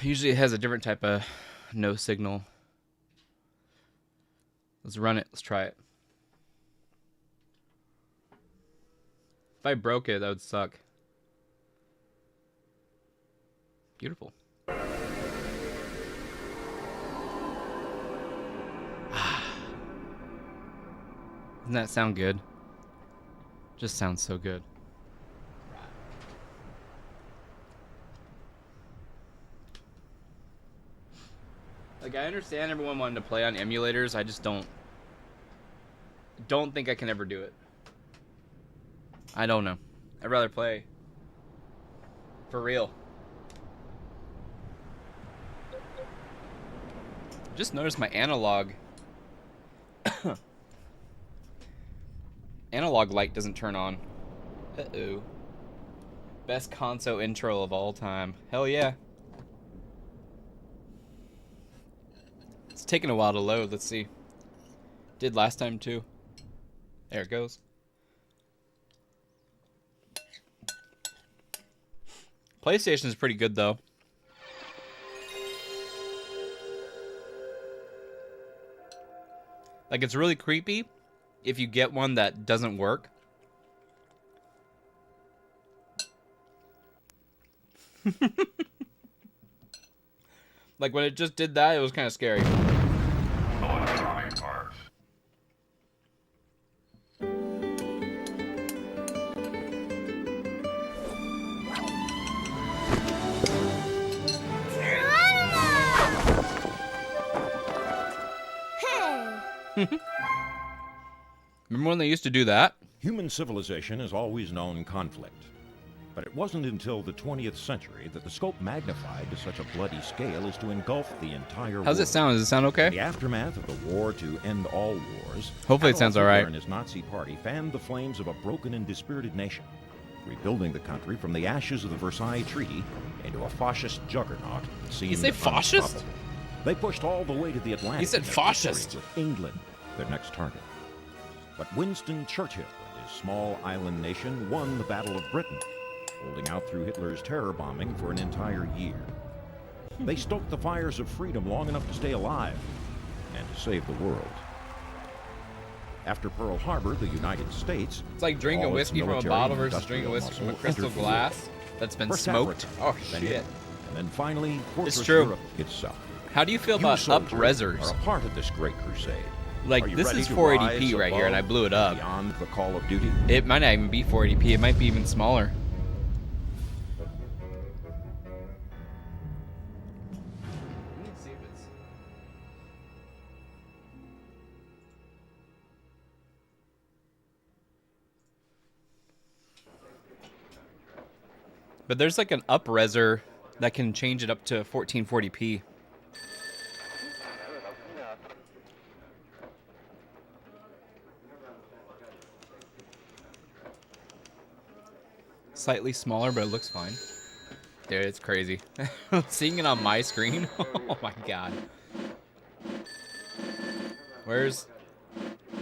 Usually it has a different type of no signal. Let's run it. Let's try it. If I broke it, that would suck. Beautiful. Doesn't that sound good? Just sounds so good. Like, I understand everyone wanting to play on emulators. I just don't think I can ever do it. I don't know. I'd rather play for real. Just noticed my analog light doesn't turn on. Uh-oh. Best console intro of all time. Hell yeah. It's taking a while to load. Let's see. Did last time too. There it goes. PlayStation is pretty good though. Like, it's really creepy if you get one that doesn't work. Like, when it just did that, it was kind of scary. Electronic arts. Remember when they used to do that? Human civilization has always known conflict. But it wasn't until the 20th century that the scope magnified to such a bloody scale as to engulf the entire world. How's it sound? Does it sound okay? In the aftermath of the war to end all wars, Hopefully it sounds all right. Hitler and his Nazi party fanned the flames of a broken and dispirited nation, rebuilding the country from the ashes of the Versailles Treaty into a fascist juggernaut that seemed You say fascist? unstoppable. They pushed all the way to the Atlantic. He said in their fascist. victory, with England their next target. But Winston Churchill and his small island nation won the Battle of Britain, holding out through Hitler's terror bombing for an entire year. They stoked the fires of freedom long enough to stay alive and to save the world. After Pearl Harbor, the United States... It's like drinking all its whiskey from a military bottle and versus drinking industrial whiskey from a muscle crystal entered the glass that's been First smoked. Africa, Oh, then shit. Italy, and then finally Fortress true. Europe itself. How do you feel You about soldiers up-resers? are a part of this great crusade. Are Like, you this ready is to 480p rise right here, and I above blew it up. Beyond the call of duty. It might not even be 480p. It might be even smaller. But there's like an up-reser that can change it up to 1440p. Slightly smaller, but it looks fine. Dude, it's crazy. Seeing it on my screen? Oh my god. Where's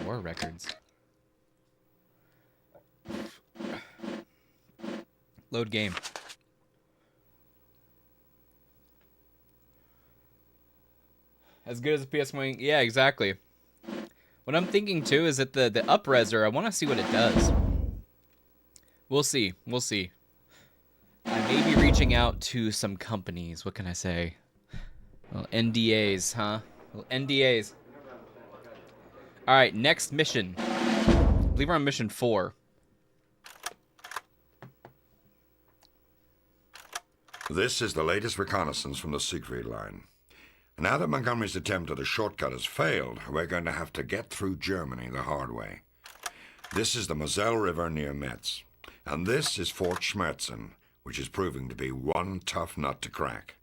War Records? Load game. As good as a PS1? Yeah, exactly. What I'm thinking too is that the up-reser, I want to see what it does. We'll see. We'll see. I may be reaching out to some companies. What can I say? Well, NDAs, huh? Well, NDAs. All right, next mission. I believe we're on mission 4. This is the latest reconnaissance from the Siegfried line. Now that Montgomery's attempt at a shortcut has failed, we're going to have to get through Germany the hard way. This is the Moselle River near Metz. And this is Fort Schmerzen, which is proving to be one tough nut to crack.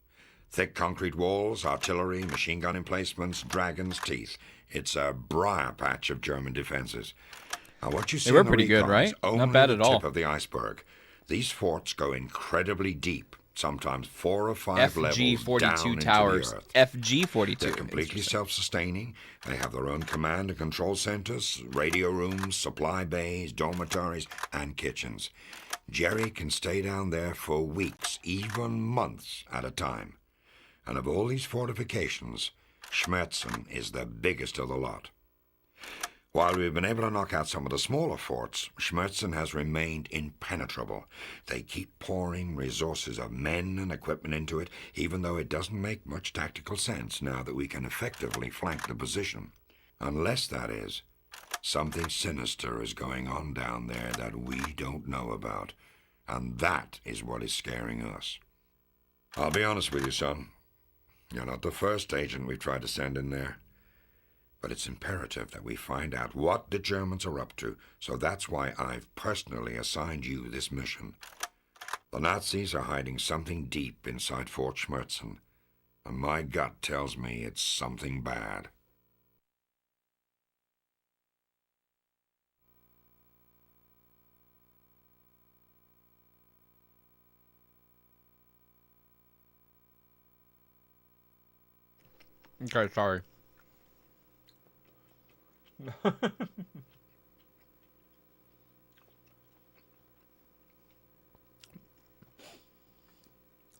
Thick concrete walls, artillery, machine gun emplacements, dragon's teeth. It's a briar patch of German defenses. Now, what you see They were in the pretty good, recon right? is only Not bad the at all. tip of the iceberg. These forts go incredibly deep, sometimes 4 or 5 levels down FG-42 into towers. the earth. FG-42. They're completely self-sustaining. They have their own command and control centers, radio rooms, supply bays, dormitories, and kitchens. Jerry can stay down there for weeks, even months at a time. And of all these fortifications, Schmerzen is the biggest of the lot. While we've been able to knock out some of the smaller forts, Schmerzen has remained impenetrable. They keep pouring resources of men and equipment into it, even though it doesn't make much tactical sense now that we can effectively flank the position. Unless, that is, something sinister is going on down there that we don't know about. And that is what is scaring us. I'll be honest with you, son. You're not the first agent we've tried to send in there. But it's imperative that we find out what the Germans are up to, so that's why I've personally assigned you this mission. The Nazis are hiding something deep inside Fort Schmerzen, and my gut tells me it's something bad. Okay, sorry.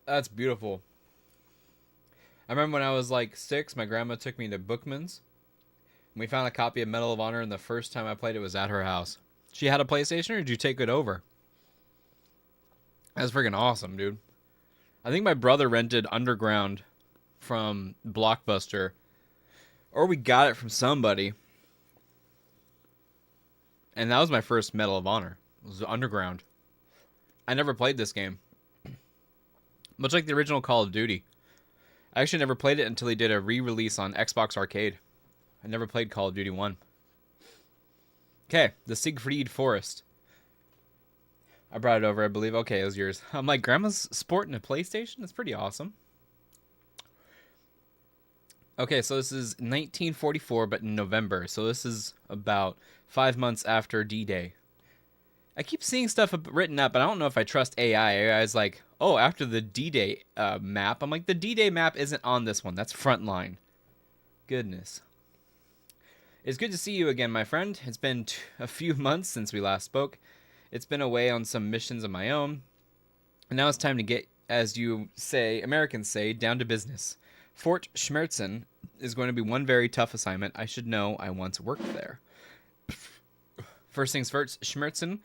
That's beautiful. I remember when I was like 6, my grandma took me to Bookman's. And we found a copy of Medal of Honor, and the first time I played it was at her house. She had a PlayStation, or did you take it over? That's freaking awesome, dude. I think my brother rented Underground from Blockbuster. Or we got it from somebody. And that was my first Medal of Honor. It was Underground. I never played this game. Much like the original Call of Duty. I actually never played it until they did a re-release on Xbox Arcade. I never played Call of Duty 1. Okay, the Siegfried Forest. I brought it over, I believe. Okay, it was yours. I'm like, Grandma's sporting a PlayStation? That's pretty awesome. Okay, so this is 1944, but in November. So this is about 5 months after D-Day. I keep seeing stuff written up, but I don't know if I trust AI. AI is like, oh, after the D-Day map. I'm like, the D-Day map isn't on this one. That's Frontline. Goodness. It's good to see you again, my friend. It's been a few months since we last spoke. It's been away on some missions of my own. And now it's time to get, as you say, Americans say, down to business. Fort Schmerzen is going to be one very tough assignment. I should know, I once worked there. First things first, Schmerzen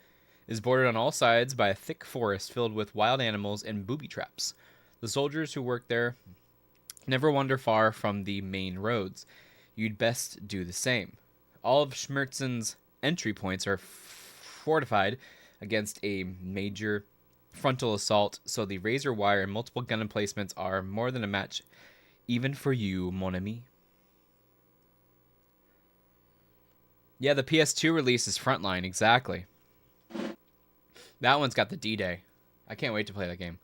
is bordered on all sides by a thick forest filled with wild animals and booby traps. The soldiers who work there never wander far from the main roads. You'd best do the same. All of Schmerzen's entry points are fortified against a major frontal assault, so the razor wire and multiple gun emplacements are more than a match, even for you, mon ami. Yeah, the PS2 release is Frontline, exactly. That one's got the D-Day. I can't wait to play that game.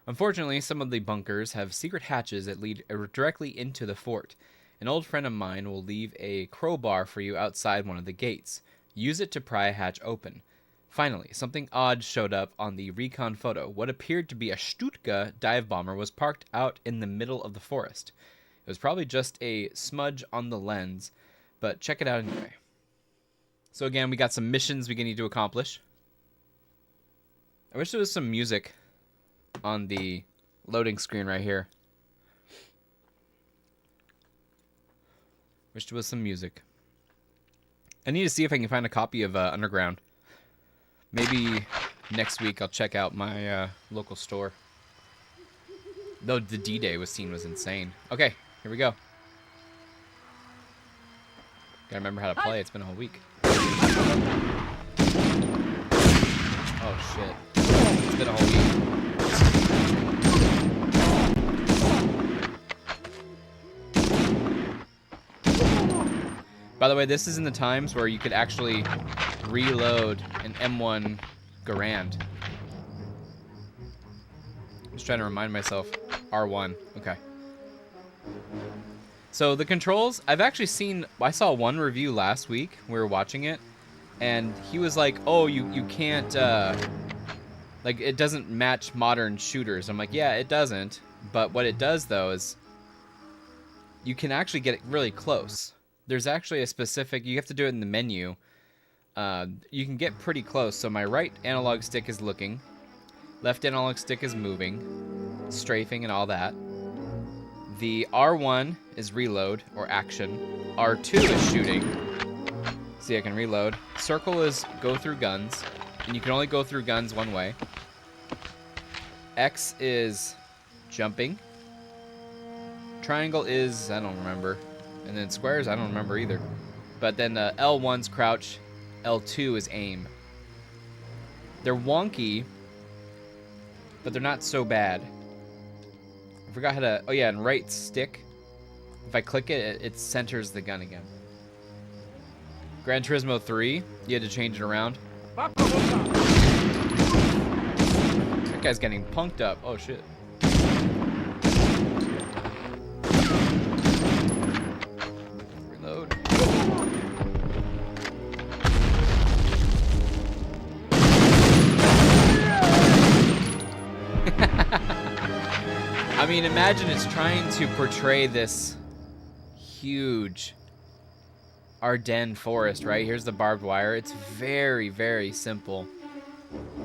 Unfortunately, some of the bunkers have secret hatches that lead directly into the fort. An old friend of mine will leave a crowbar for you outside one of the gates. Use it to pry a hatch open. Finally, something odd showed up on the recon photo. What appeared to be a Stuka dive bomber was parked out in the middle of the forest. It was probably just a smudge on the lens, but check it out anyway. So again, we got some missions we need to accomplish. I wish there was some music on the loading screen right here. Wish there was some music. I need to see if I can find a copy of Underground. Maybe next week I'll check out my local store. Though the D-Day scene was insane. Okay, here we go. Gotta remember how to play. It's been a whole week. Oh shit. It's been a whole week. By the way, this is in the times where you could actually reload an M1 Garand. Just trying to remind myself. R1. Okay. So the controls, I've actually seen, I saw one review last week. We were watching it. And he was like, oh, you can't, like, it doesn't match modern shooters. I'm like, yeah, it doesn't. But what it does, though, is you can actually get it really close. There's actually a specific, you have to do it in the menu. You can get pretty close. So my right analog stick is looking. Left analog stick is moving. Strafing and all that. The R1 is reload or action. R2 is shooting. See, I can reload. Circle is go through guns, and you can only go through guns one way. X is jumping. Triangle is, I don't remember. And then squares, I don't remember either. But then L1's crouch, L2 is aim. They're wonky, but they're not so bad. I forgot how to, oh yeah, and right stick. If I click it, it centers the gun again. Gran Turismo 3, you had to change it around. That guy's getting punked up. Oh shit. Reload. I mean, imagine it's trying to portray this huge Ardennes forest, right? Here's the barbed wire. It's very, very simple.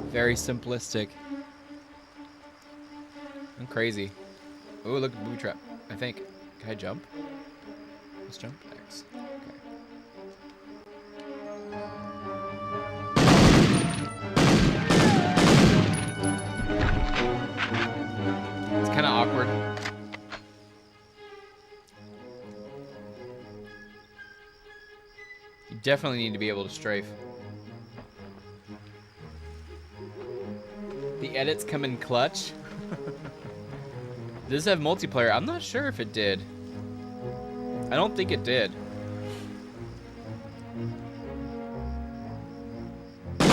Very simplistic. I'm crazy. Oh, look, booby trap. I think. Can I jump? Let's jump. X. Okay. It's kind of awkward. You definitely need to be able to strafe. The edits come in clutch. Does this have multiplayer? I'm not sure if it did. I don't think it did. I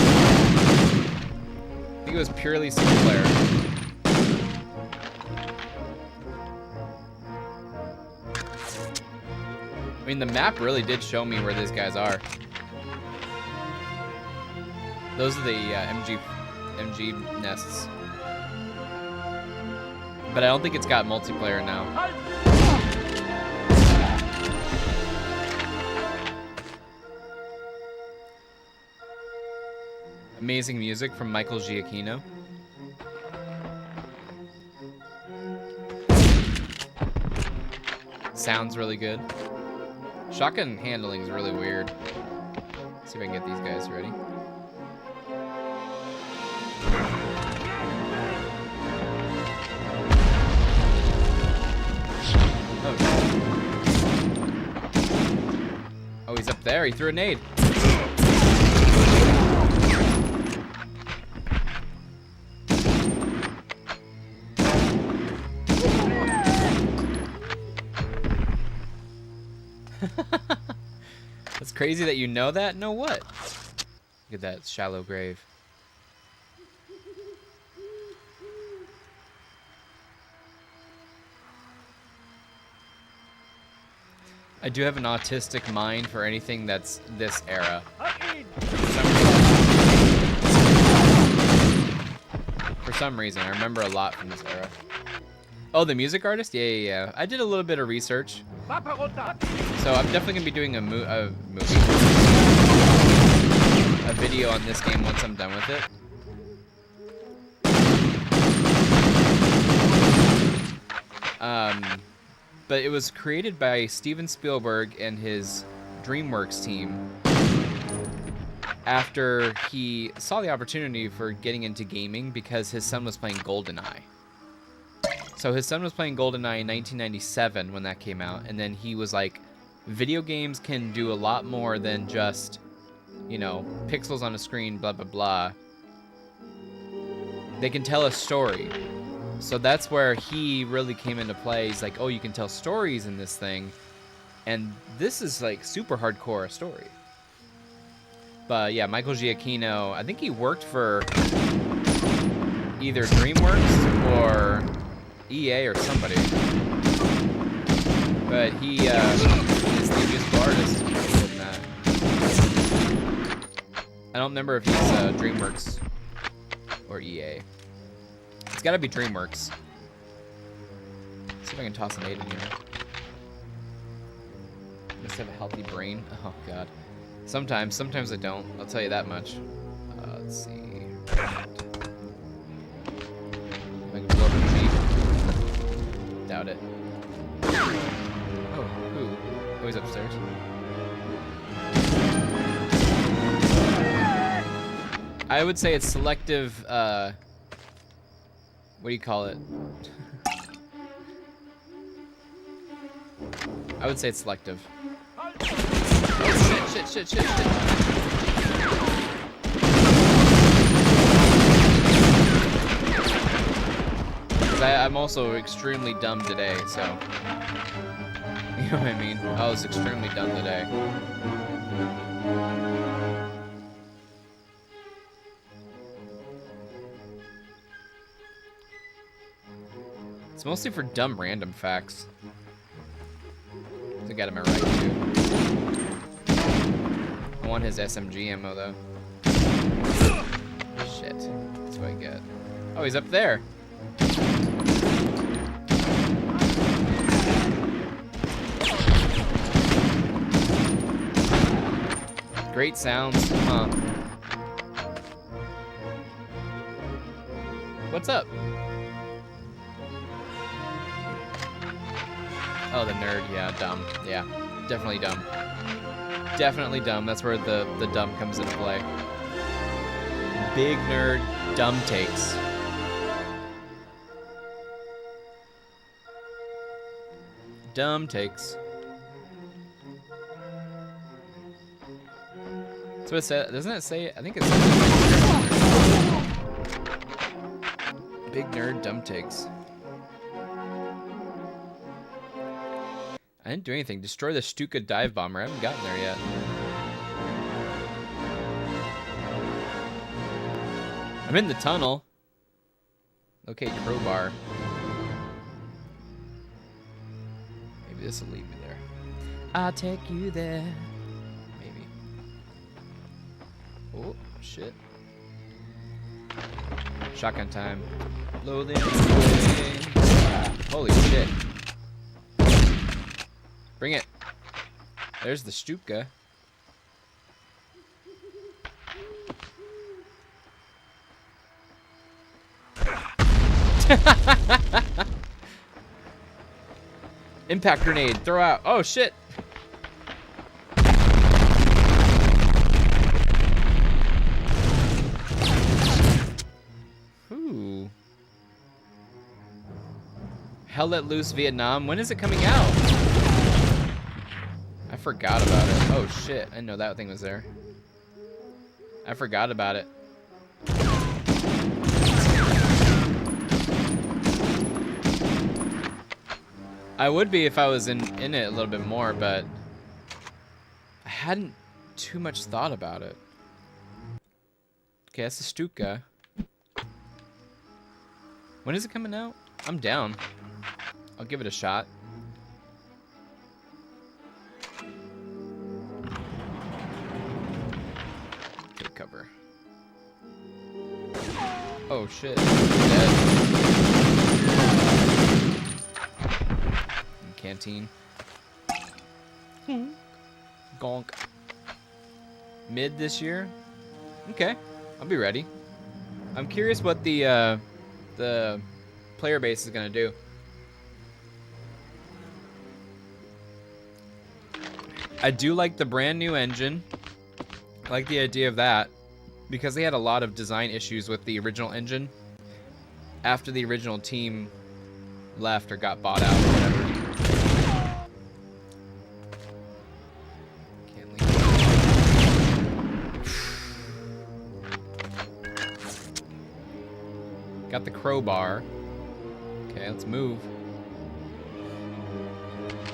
think it was purely single player. I mean, the map really did show me where these guys are. Those are the MG nests. But I don't think it's got multiplayer now. Amazing music from Michael Giacchino. Sounds really good. Shotgun handling is really weird. Let's see if I can get these guys ready. Oh, he's up there. He threw a nade. That's crazy that you know that. Know what? Look at that shallow grave. I do have an autistic mind for anything that's this era. For some reason, I remember a lot from this era. Oh, the music artist? Yeah. I did a little bit of research. So I'm definitely going to be doing a video on this game once I'm done with it. But it was created by Steven Spielberg and his DreamWorks team after he saw the opportunity for getting into gaming because his son was playing GoldenEye. So his son was playing GoldenEye in 1997 when that came out, and then he was like, video games can do a lot more than just, you know, pixels on a screen, blah, blah, blah. They can tell a story. So that's where he really came into play. He's like, oh, you can tell stories in this thing. And this is like super hardcore story. But yeah, Michael Giacchino, I think he worked for either DreamWorks or EA or somebody. But he is the musical artist in that. I don't remember if he's DreamWorks or EA. It's gotta be DreamWorks. Let's see if I can toss an 8 in here. Must have a healthy brain. Oh god. Sometimes I don't. I'll tell you that much. Let's see. If I can blow up a Jeep. Doubt it. he's upstairs. I would say it's selective, what do you call it? I would say it's selective. Oh, shit. I'm also extremely dumb today, so. You know what I mean? I was extremely dumb today. It's mostly for dumb random facts. I got him right too. I want his SMG ammo though. Shit. That's what I get. Oh, he's up there. Great sounds, huh? What's up? Oh, the nerd, yeah, dumb. Yeah, definitely dumb. Definitely dumb. That's where the dumb comes into play. Big nerd, dumb takes. Dumb takes. That's what it said. Doesn't it say? I think it says big nerd, dumb takes. I didn't do anything. Destroy the Stuka dive bomber. I haven't gotten there yet. I'm in the tunnel. Okay, crowbar. Maybe this will lead me there. I'll take you there. Maybe. Oh, shit. Shotgun time. Blow them away. Holy shit. Bring it. There's the Stuka. Impact grenade. Throw out. Oh, shit. Ooh. Hell Let Loose Vietnam. When is it coming out? I forgot about it. Oh shit, I didn't know that thing was there. I forgot about it. I would be if I was in it a little bit more, but I hadn't too much thought about it. Okay, that's the Stuka. When is it coming out? I'm down. I'll give it a shot. Take cover. Oh shit. Dead. Canteen. Gonk. Mid this year? Okay. I'll be ready. I'm curious what the player base is gonna do. I do like the brand new engine. I like the idea of that because they had a lot of design issues with the original engine after the original team left or got bought out or whatever. Can't leave. Got the crowbar. Okay, let's move.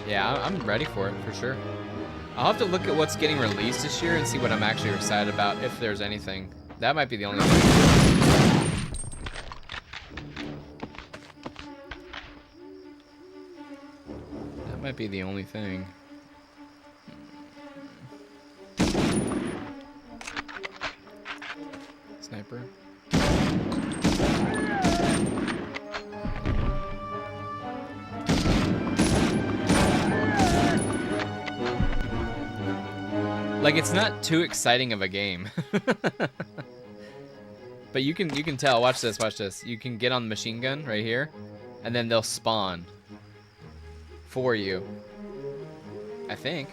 Yeah, I'm ready for it for sure. I'll have to look at what's getting released this year and see what I'm actually excited about, if there's anything. That might be the only thing. That might be the only thing. Sniper. Like, it's not too exciting of a game. But you can tell. Watch this, watch this. You can get on the machine gun right here, and then they'll spawn for you. I think.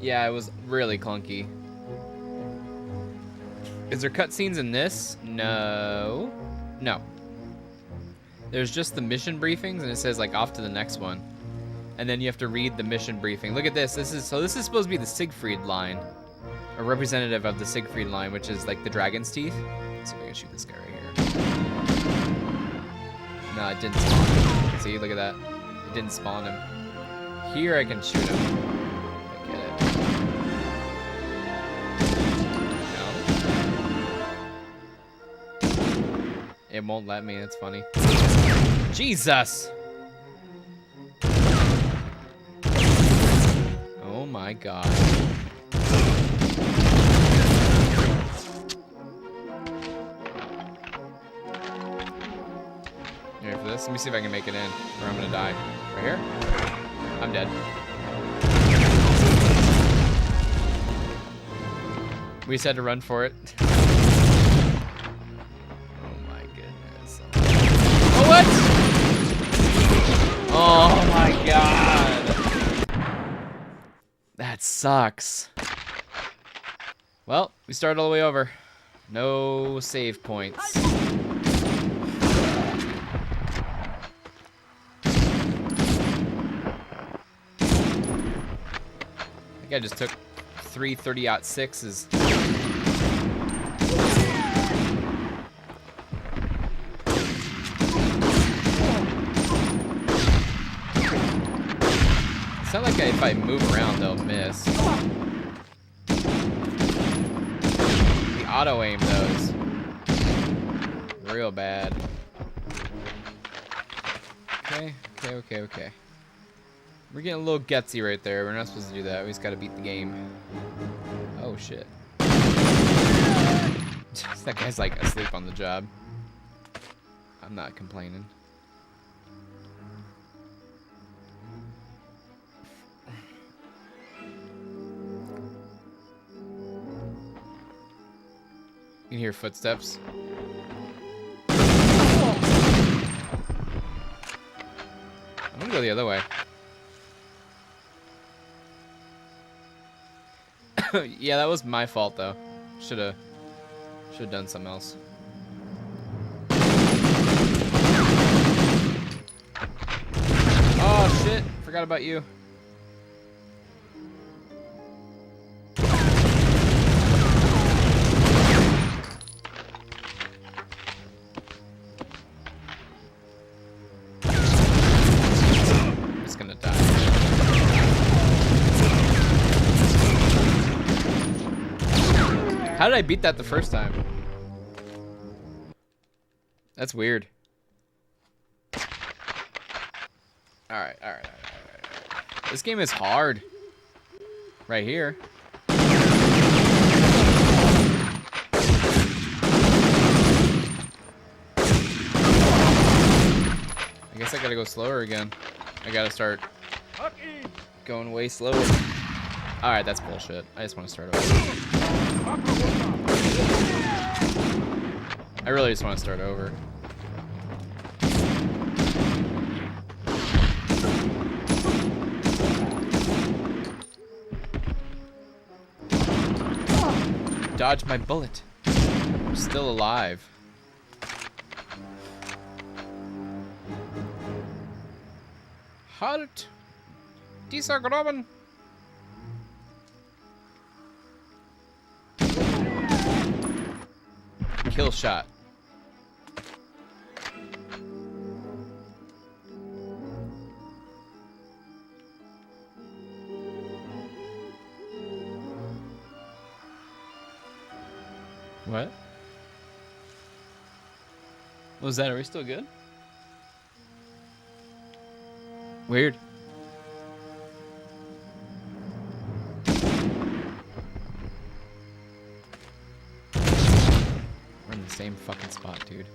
Yeah, it was really clunky. Is there cutscenes in this? No. No. There's just the mission briefings, and it says like off to the next one. And then you have to read the mission briefing. Look at this. This is supposed to be the Siegfried line. A representative of the Siegfried line, which is like the dragon's teeth. Let's see if I can shoot this guy right here. No, it didn't spawn him. See, look at that. It didn't spawn him. Here I can shoot him. I get it. No. It won't let me, that's funny. Jesus! Oh my god. You ready for this? Let me see if I can make it in, or I'm gonna die. Right here? I'm dead. We just had to run for it. Oh my goodness. Oh, what? Oh my god. That sucks. Well, we started all the way over. No save points. I think I just took 3 30-06s. It's not like if I move around, they'll miss. The auto aim, though, is real bad. Okay. We're getting a little gutsy right there. We're not supposed to do that. We just gotta beat the game. Oh, shit. That guy's like asleep on the job. I'm not complaining. You can hear footsteps. I'm gonna go the other way. Yeah, that was my fault though. Shoulda done something else. Oh shit! Forgot about you. I'm just gonna die. How did I beat that the first time? That's weird. All right. This game is hard. Right here. I guess I gotta go slower again. I gotta start going way slower. All right, that's bullshit. I just want to start over. I really just want to start over. Dodge my bullet. I'm still alive. Halt! Dieser Graben! Kill shot. What? What was that? Are we still good? Weird. We're in the same fucking spot, dude.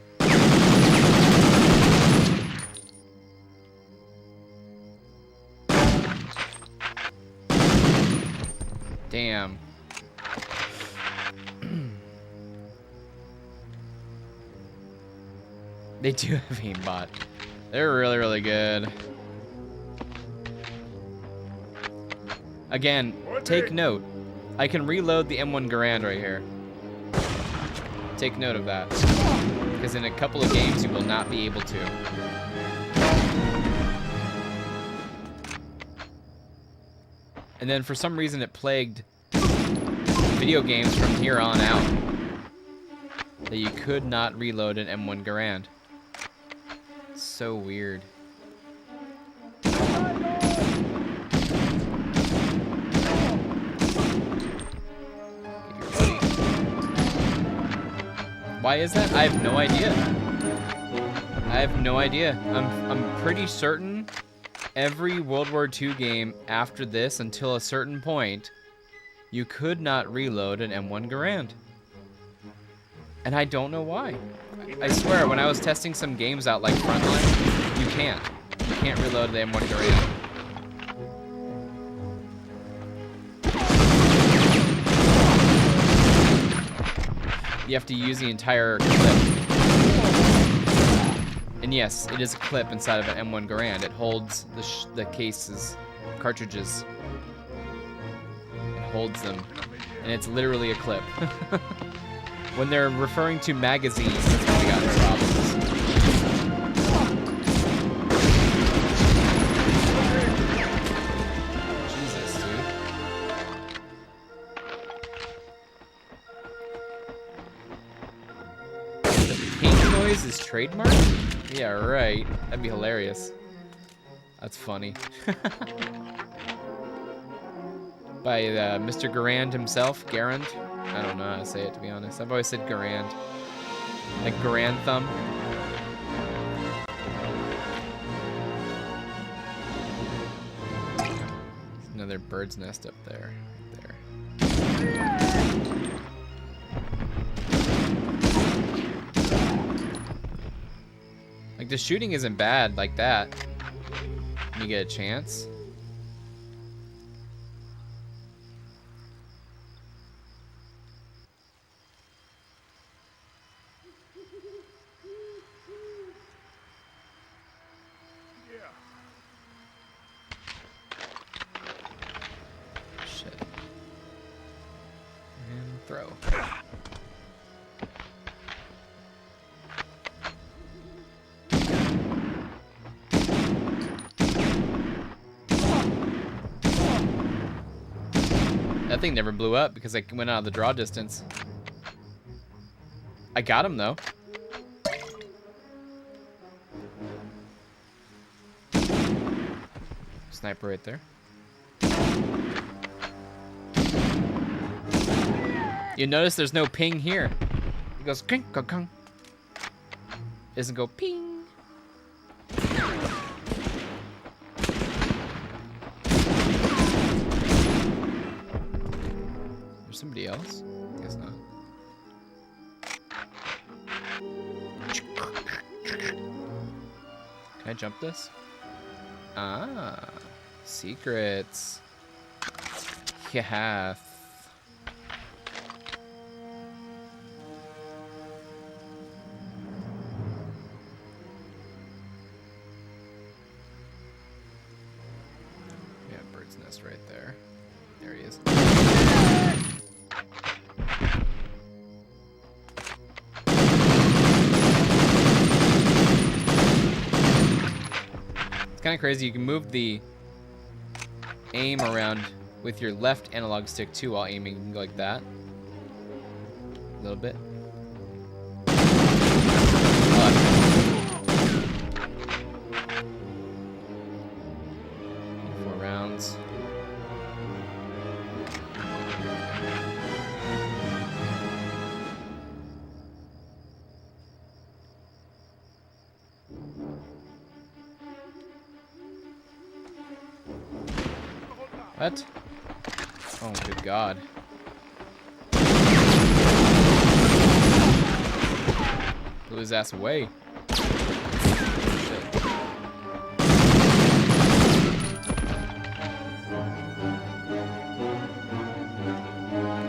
Damn. They do have aimbot. They're really, really good. Again, take note. I can reload the M1 Garand right here. Take note of that. Because in a couple of games, you will not be able to. And then for some reason, it plagued video games from here on out that you could not reload an M1 Garand. So weird. Why is that? I have no idea. I have no idea. I'm pretty certain every World War II game after this, until a certain point, you could not reload an M1 Garand. And I don't know why. I swear, when I was testing some games out like Frontline, you can't. You can't reload the M1 Garand. You have to use the entire clip. And yes, it is a clip inside of an M1 Garand. It holds the cases, cartridges. It holds them. And it's literally a clip. When they're referring to magazines, that's when we got into problems. Jesus, dude. The pink noise is trademarked? Yeah, right. That'd be hilarious. That's funny. By Mr. Garand himself, Garand. I don't know how to say it, to be honest. I've always said Garand. Like Garand Thumb. There's another bird's nest up there. Like, the shooting isn't bad like that. You get a chance. Shit. And throw. That thing never blew up because I went out of the draw distance. I got him though. Sniper right there. You notice there's no ping here. It goes kring kong kong. It doesn't go ping. There's somebody else? Guess not. Can I jump this? Ah, secrets. Yeah. Yeah, bird's nest right there. There he is. It's kind of crazy. You can move the aim around with your left analog stick too while aiming. You can go like that. A little bit. Four rounds. What? Oh, good God. Blew his ass away. Shit. Can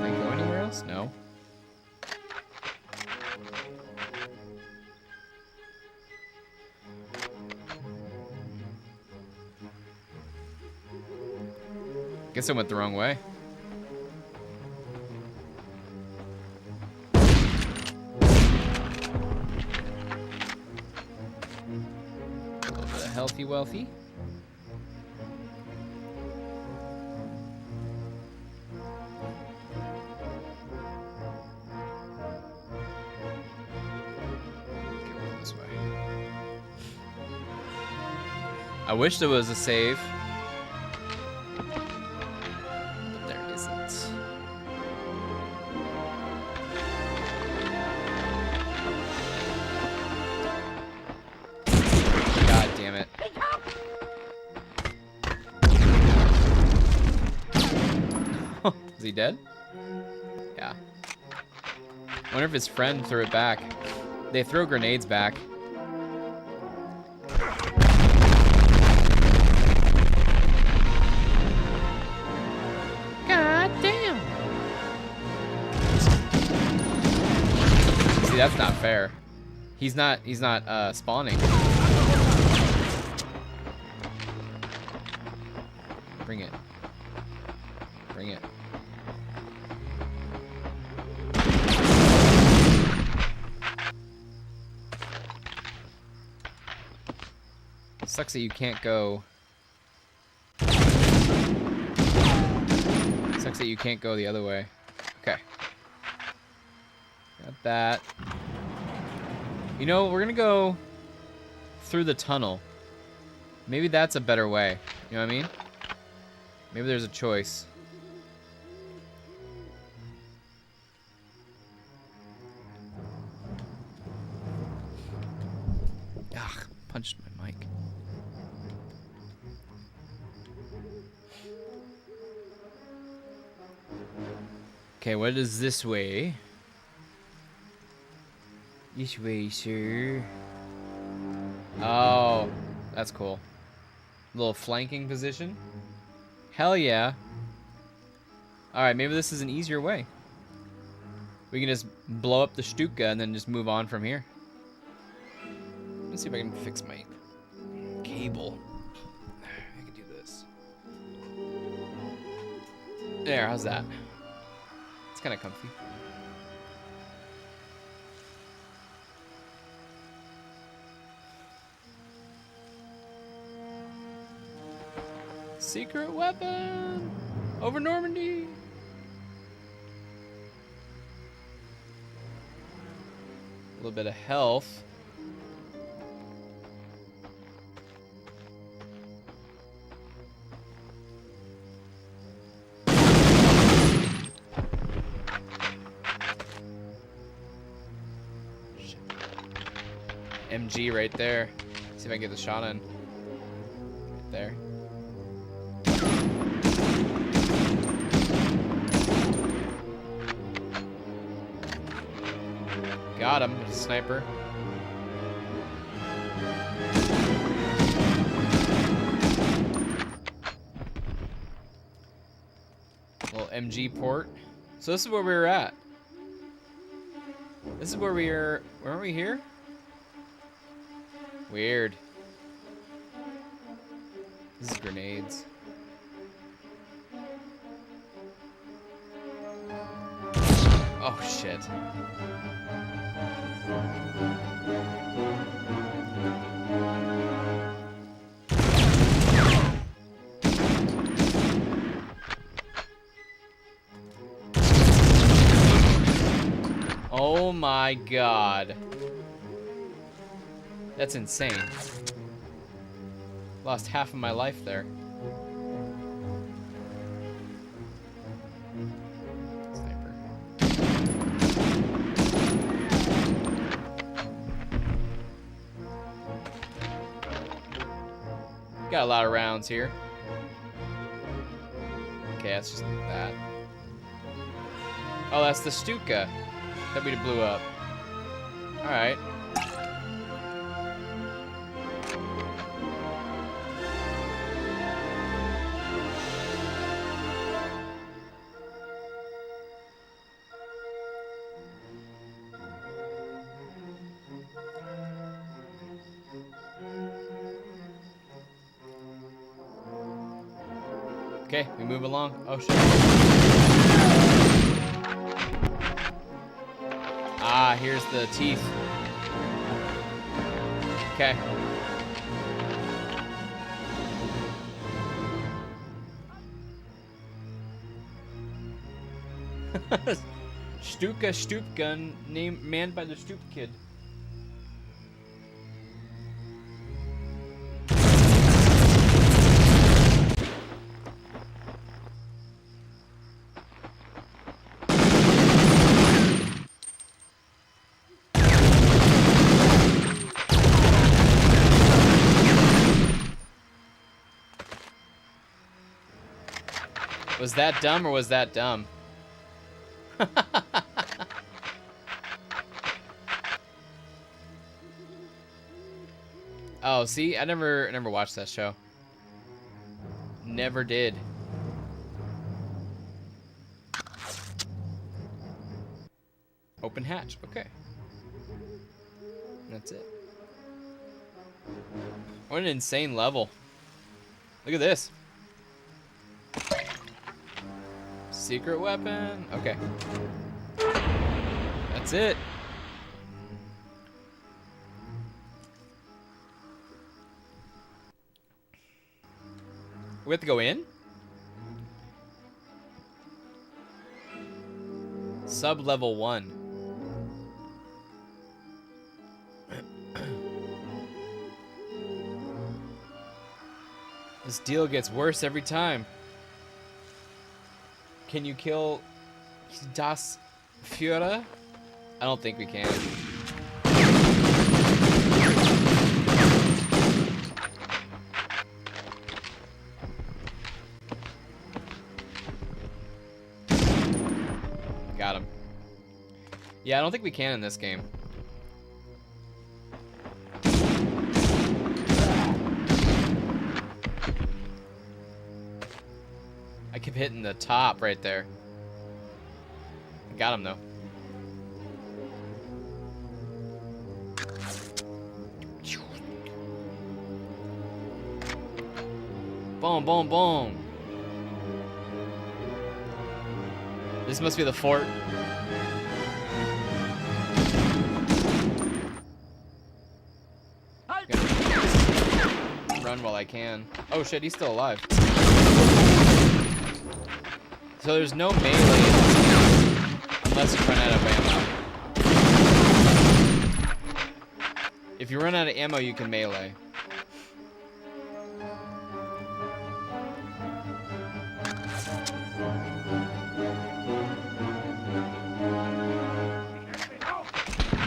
I go anywhere else? No. Guess I went the wrong way. A little bit of healthy wealthy. This way. I wish there was a save. But there isn't. God damn it. Is he dead? Yeah. I wonder if his friend threw it back. They throw grenades back. God damn. See, that's not fair. He's not spawning. Bring it. Bring it. Sucks that you can't go. Sucks that you can't go the other way. Okay. Got that. You know, we're gonna go through the tunnel. Maybe that's a better way. You know what I mean? Maybe there's a choice. Ugh, punched my mic. Okay, what is this way? This way, sir. Oh, that's cool. Little flanking position. Hell yeah. Alright, maybe this is an easier way. We can just blow up the Stuka and then just move on from here. Let's see if I can fix my cable. I can do this. There, how's that? It's kind of comfy. Secret weapon over Normandy. A little bit of health. Shit. MG right there. See if I can get the shot in. Right there. Got him, with a sniper. Little MG port. So this is where we were at. This is where we are. Weren't we here? Weird. This is grenades. Oh shit. Oh my god. That's insane. Lost half of my life there. Sniper. Got a lot of rounds here. Okay, that's just that. Oh, that's the Stuka that we blew up. Alright. Okay, we move along. Oh shit. Ah, here's the teeth. Okay. Stuka Stoop Gun, manned by the Stoop Kid. Was that dumb or was that dumb? Oh, see, I never watched that show. Never did. Open hatch. Okay. That's it. What an insane level. Look at this. Secret weapon. Okay. That's it. We have to go in? Sub-level 1. This deal gets worse every time. Can you kill Das Führer? I don't think we can. Got him. Yeah, I don't think we can in this game. I kept hitting the top right there. I got him though. Boom, boom, boom. This must be the fort. Run while I can. Oh shit, he's still alive. So there's no melee unless you run out of ammo. If you run out of ammo, you can melee.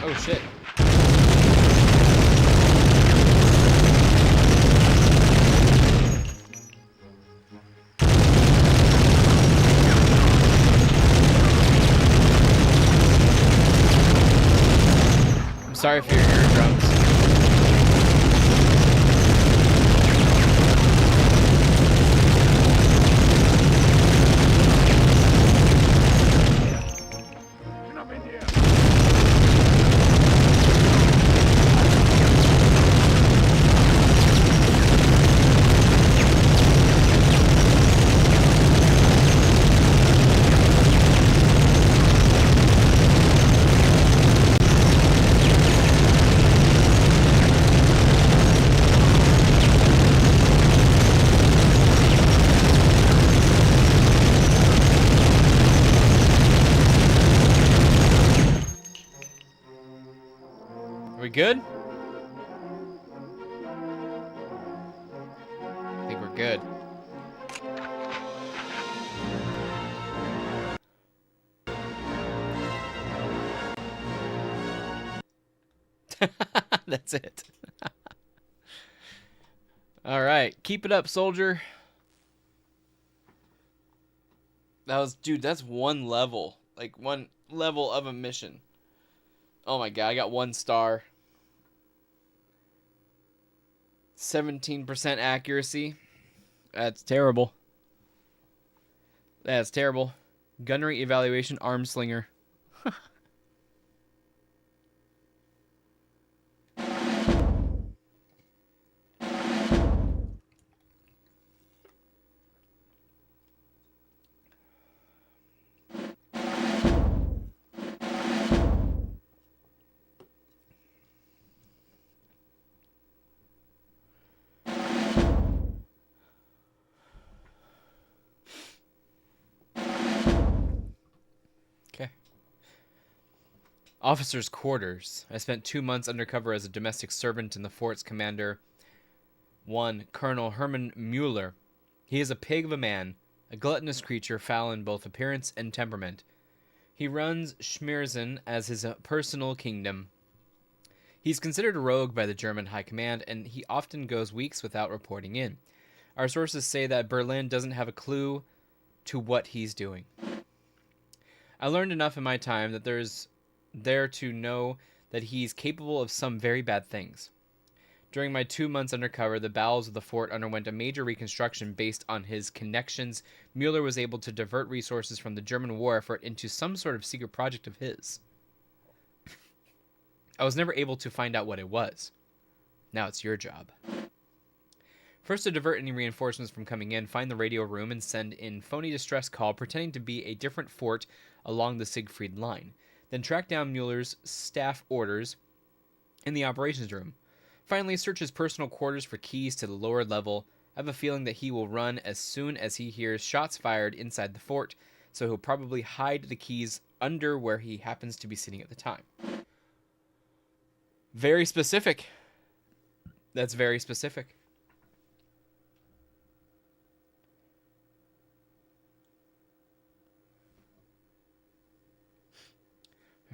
Oh shit. I'm sorry for your eardrums. We good? I think we're good. That's it. All right, keep it up, soldier. That was, dude, that's one level. Like, one level of a mission. Oh my god, I got 1 star. 17% accuracy. That's terrible. That's terrible. Gunnery evaluation, arm slinger. Officers' quarters. I spent 2 months undercover as a domestic servant in the fort's commander. 1. Colonel Hermann Mueller. He is a pig of a man, a gluttonous creature, foul in both appearance and temperament. He runs Schmerzen as his personal kingdom. He's considered a rogue by the German high command, and he often goes weeks without reporting in. Our sources say that Berlin doesn't have a clue to what he's doing. I learned enough in my time that there's there to know that he's capable of some very bad things. During my 2 months undercover, the bowels of the fort underwent a major reconstruction based on his connections. Mueller was able to divert resources from the German war effort into some sort of secret project of his. I was never able to find out what it was. Now it's your job. First, to divert any reinforcements from coming in, find the radio room and send in phony distress call pretending to be a different fort along the Siegfried line. Then track down Mueller's staff orders in the operations room. Finally, search his personal quarters for keys to the lower level. I have a feeling that he will run as soon as he hears shots fired inside the fort, so he'll probably hide the keys under where he happens to be sitting at the time. Very specific. That's very specific.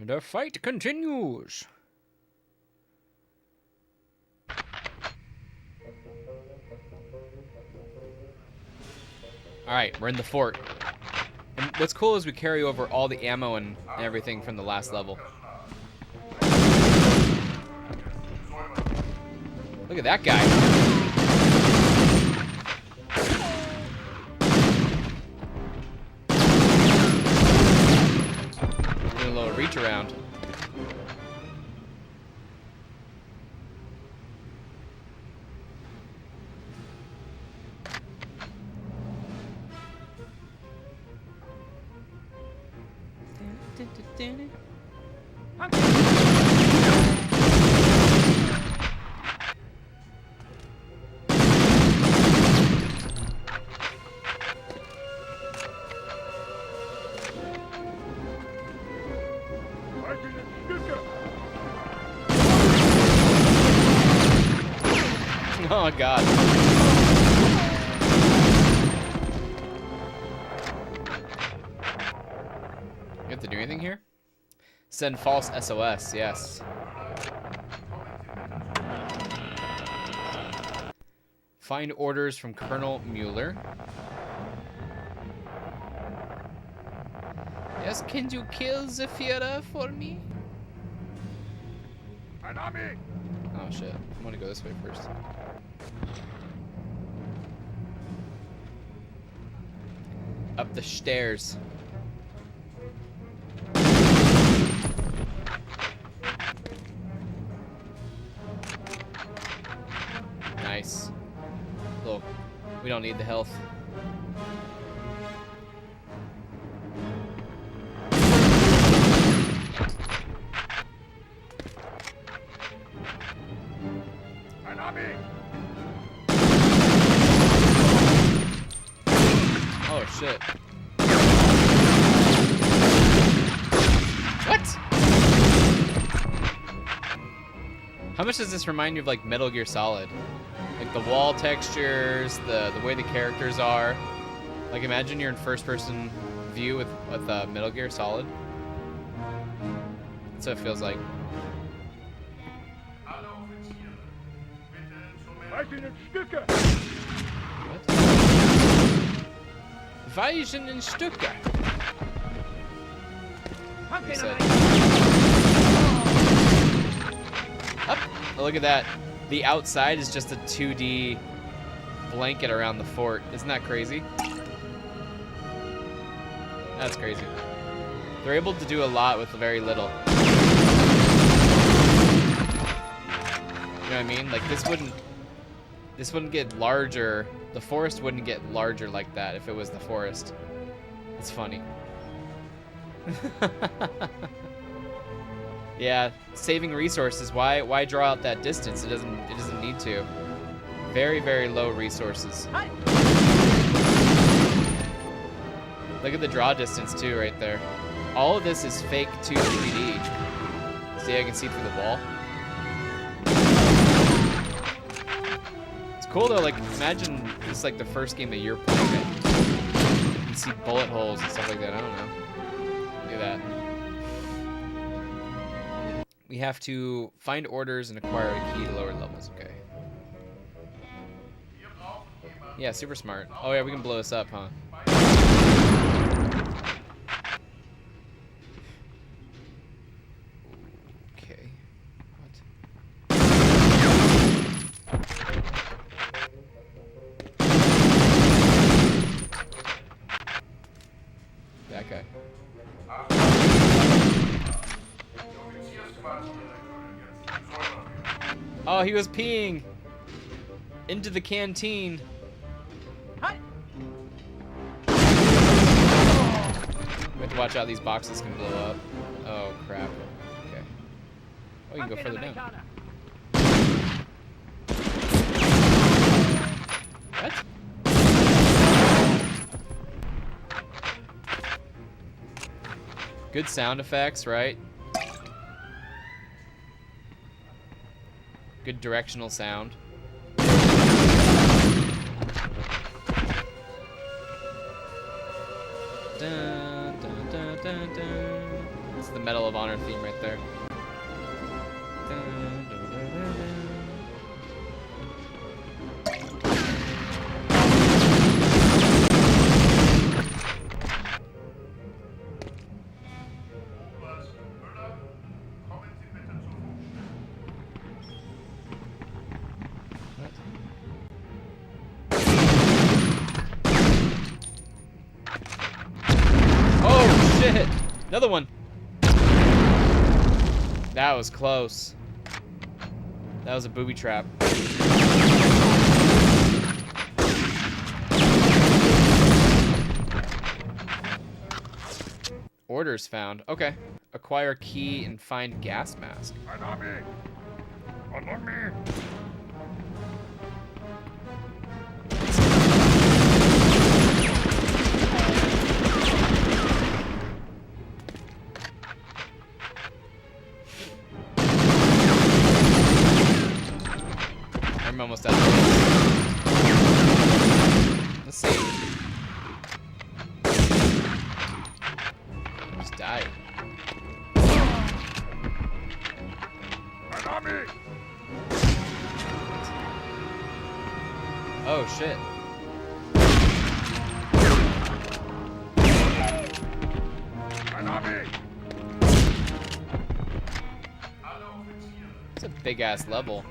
The fight continues. Alright, we're in the fort. And what's cool is we carry over all the ammo and everything from the last level. Look at that guy. Doing a little reach around. Oh god. You have to do anything here? Send false SOS, yes. Find orders from Colonel Mueller. Yes, can you kill the Führer for me? Oh shit, I'm gonna go this way first. Up the stairs. Nice. Look, we don't need the health. Oh shit. What? How much does this remind you of like Metal Gear Solid? Like the wall textures, the way the characters are. Like imagine you're in first person view with Metal Gear Solid. That's what it feels like. What? Weichen in Stücke. He said. Up. Oh, look at that. The outside is just a 2D blanket around the fort. Isn't that crazy? That's crazy. They're able to do a lot with very little. You know what I mean? Like this wouldn't get larger. The forest wouldn't get larger like that if it was the forest. It's funny. Yeah, saving resources. Why draw out that distance? It doesn't need to. Very, very low resources. Hi. Look at the draw distance too right there. All of this is fake 2 3D. See, I can see through the wall. It's cool though, like, imagine this is like the first game that you're playing it. You can see bullet holes and stuff like that, I don't know. Look at that. We have to find orders and acquire a key to lower levels, okay. Yeah, super smart. Oh yeah, we can blow this up, huh? Okay. What? That guy. Oh, he was peeing into the canteen. We have to watch out, these boxes can blow up. Oh, crap. Okay. Oh, you can go further down. What? Good sound effects, right? Good directional sound. Dun, dun, dun, dun, dun. It's the Medal of Honor theme right there. Dun, dun, dun, dun, dun. Oh shit! Another one. That was close. That was a booby trap. Orders found. Okay. Acquire key and find gas mask. I'm almost out of this. Let's see. Just died. Oh shit. It's a big ass level.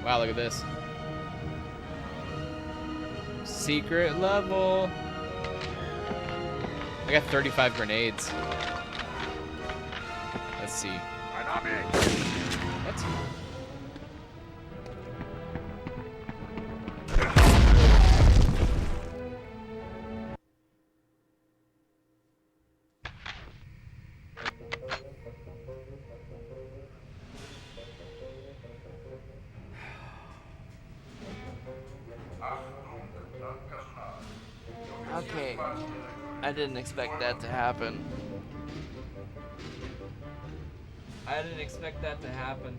Wow, look at this. Secret level. I got 35 grenades. Let's see. What? Okay, I didn't expect that to happen. I didn't expect that to happen.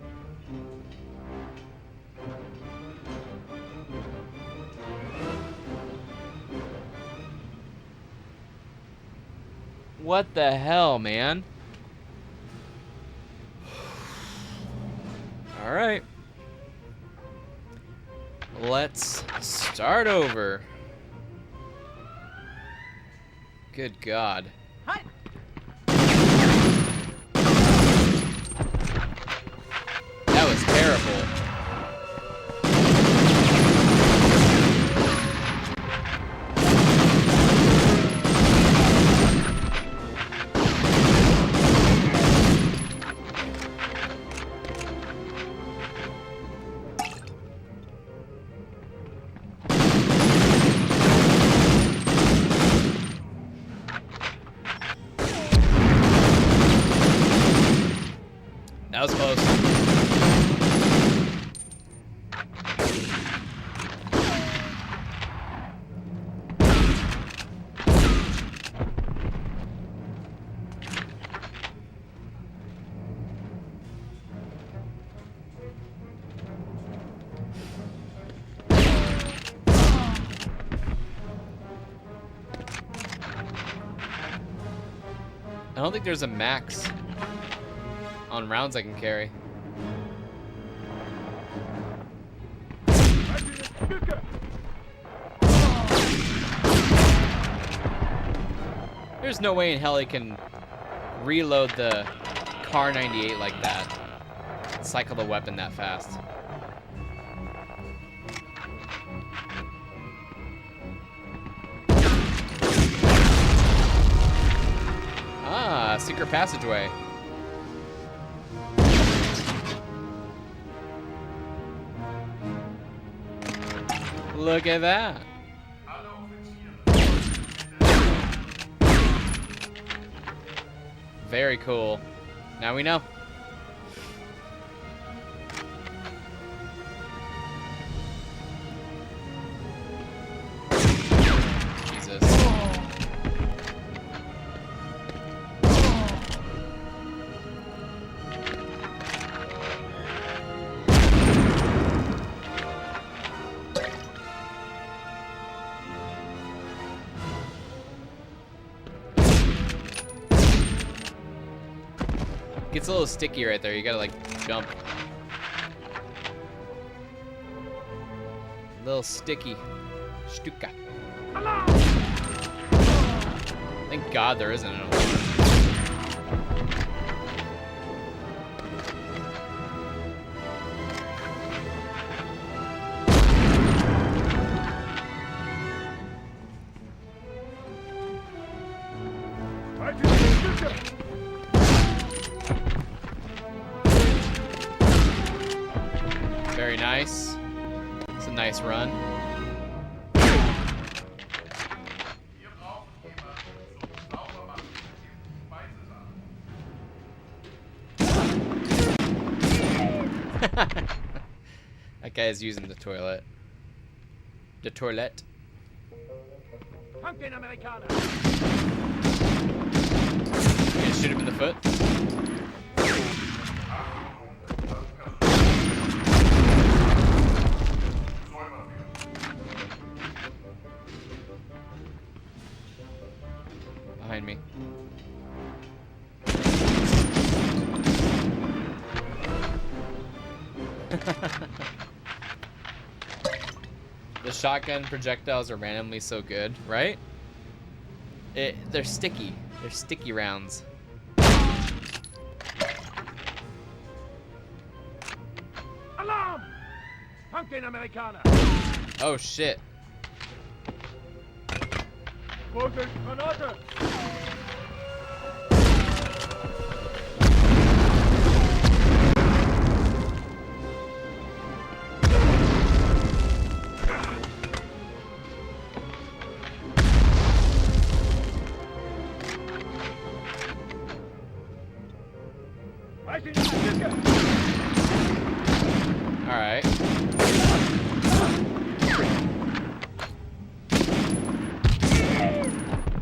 What the hell, man? All right. Let's start over. Good God. That was terrible. That was close. I don't think there's a max on rounds I can carry. There's no way in hell he can reload the Car 98 like that. Cycle the weapon that fast. Ah, secret passageway. Look at that. Very cool. Now we know. Jesus. Gets a little sticky right there. You gotta like jump. A little sticky. Stuka. Thank God there isn't an alarm. Very nice. It's a nice run. That guy is using the toilet. The toilet. You gonna shoot him in the foot? Behind me. The shotgun projectiles are randomly so good, right? They're sticky. They're sticky rounds. Alarm! Pumpkin Americana! Oh shit. Vogel, Granate! Alright.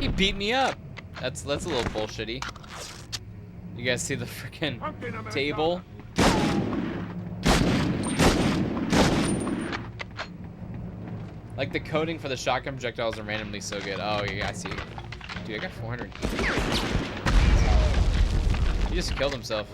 He beat me up. That's a little bullshitty. You guys see the freaking table? Like the coding for the shotgun projectiles are randomly so good. Oh yeah, I see. Dude, I got 400. He just killed himself.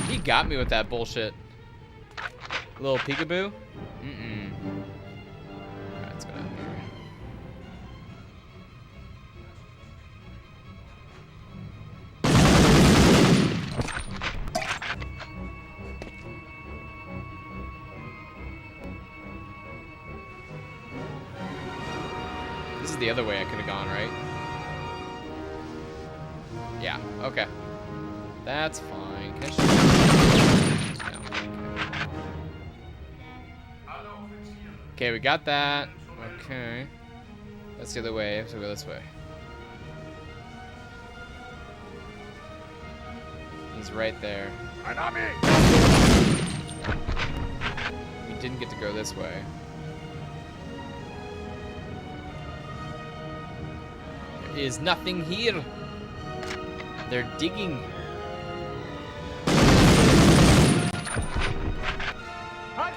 He got me with that bullshit. Little peekaboo? Mm-mm. Alright, let's go down here. This is the other way I could have gone, right? Yeah, okay. That's fine. Can I shoot? No. Okay, we got that. Okay. That's the other way, so we'll go this way. He's right there. Ein Army! We didn't get to go this way. There is nothing here. They're digging. Halt!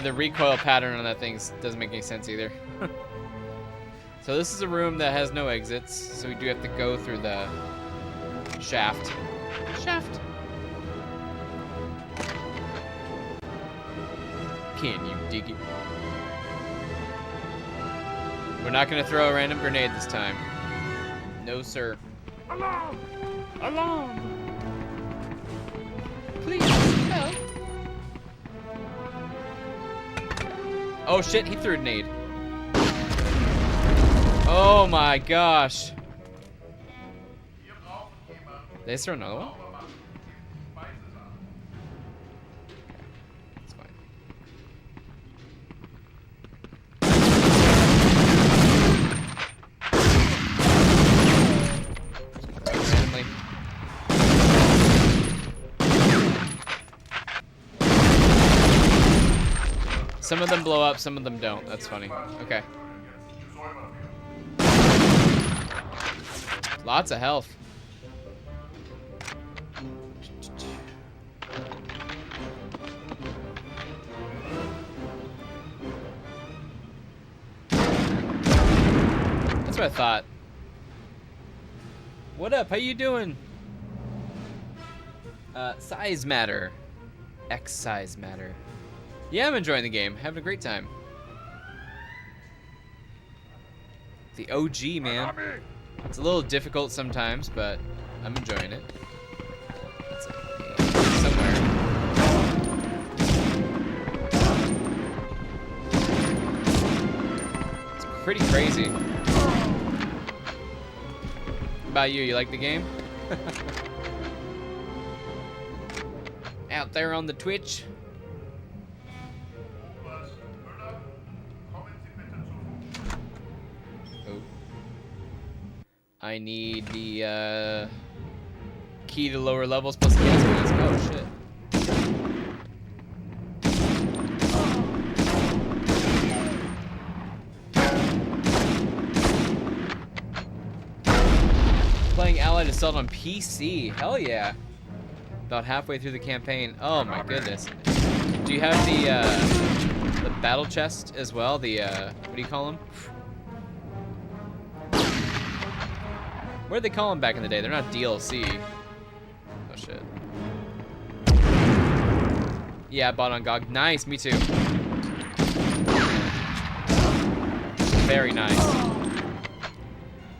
The recoil pattern on that thing doesn't make any sense either. So this is a room that has no exits, so we do have to go through the shaft. Shaft. Can you dig it? We're not gonna throw a random grenade this time. No, sir. Alarm! Alarm! Please help. Oh shit, he threw a nade. Oh my gosh. They throw another one? That's fine. Randomly. Some of them blow up, some of them don't. That's funny. Okay. Lots of health. That's what I thought. What up? How you doing? Size matter. X size matter. Yeah, I'm enjoying the game. Having a great time. The OG, man. It's a little difficult sometimes, but I'm enjoying it. It's somewhere. It's pretty crazy. How about you? You like the game? Out there on the Twitch? I need the key to lower levels plus the gas mask. Oh shit. Playing Allied Assault on PC. Hell yeah. About halfway through the campaign. Oh my goodness. Do you have the battle chest as well? The what do you call them? What did they call them back in the day? They're not DLC. Oh shit. Yeah, I bought on GOG. Nice, me too. Very nice.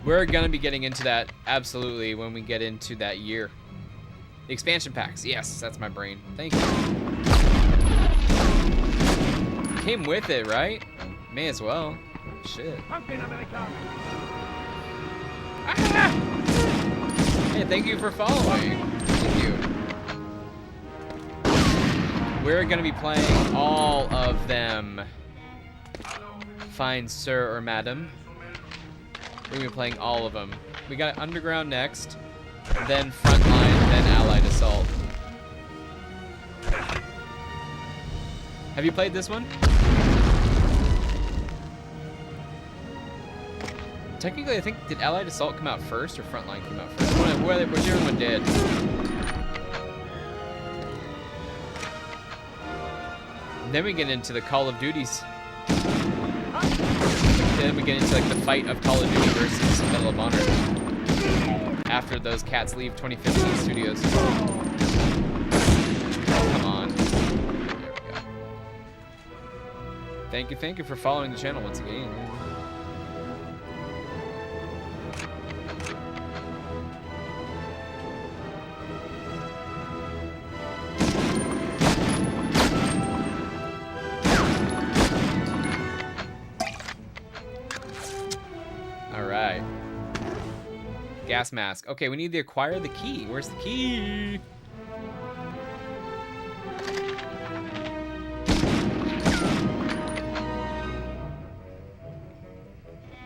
We're gonna be getting into that absolutely when we get into that year. The expansion packs. Yes, that's my brain. Thank you. Came with it, right? May as well. Shit. Ah! Hey, thank you for following. Thank you. We're gonna be playing all of them. Fine sir or madam. We're gonna be playing all of them. We got Underground next, then Frontline, then Allied Assault. Have you played this one? Technically, I think, did Allied Assault come out first or Frontline come out first? Whichever one did. And then we get into the Call of Duties. Then we get into like the fight of Call of Duty versus Medal of Honor. After those cats leave 2015 studios. Oh, come on. There we go. Thank you for following the channel once again. Gas mask. Okay, we need to acquire the key. Where's the key?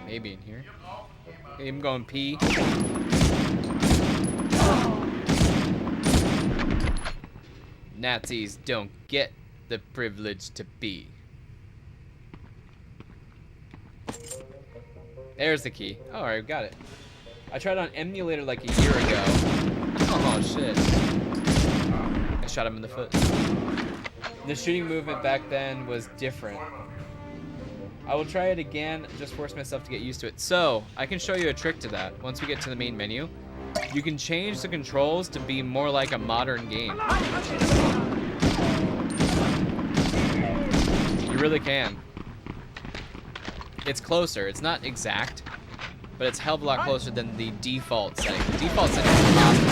Maybe in here. Okay, I'm going P. Nazis don't get the privilege to be. There's the key. Oh, alright, got it. I tried on emulator like a year ago. Oh shit. I shot him in the foot. The shooting movement back then was different. I will try it again, just force myself to get used to it. So, I can show you a trick to that. Once we get to the main menu, you can change the controls to be more like a modern game. You really can. It's closer. It's not exact, but it's a hell of a lot closer than the default setting. The default setting is impossible.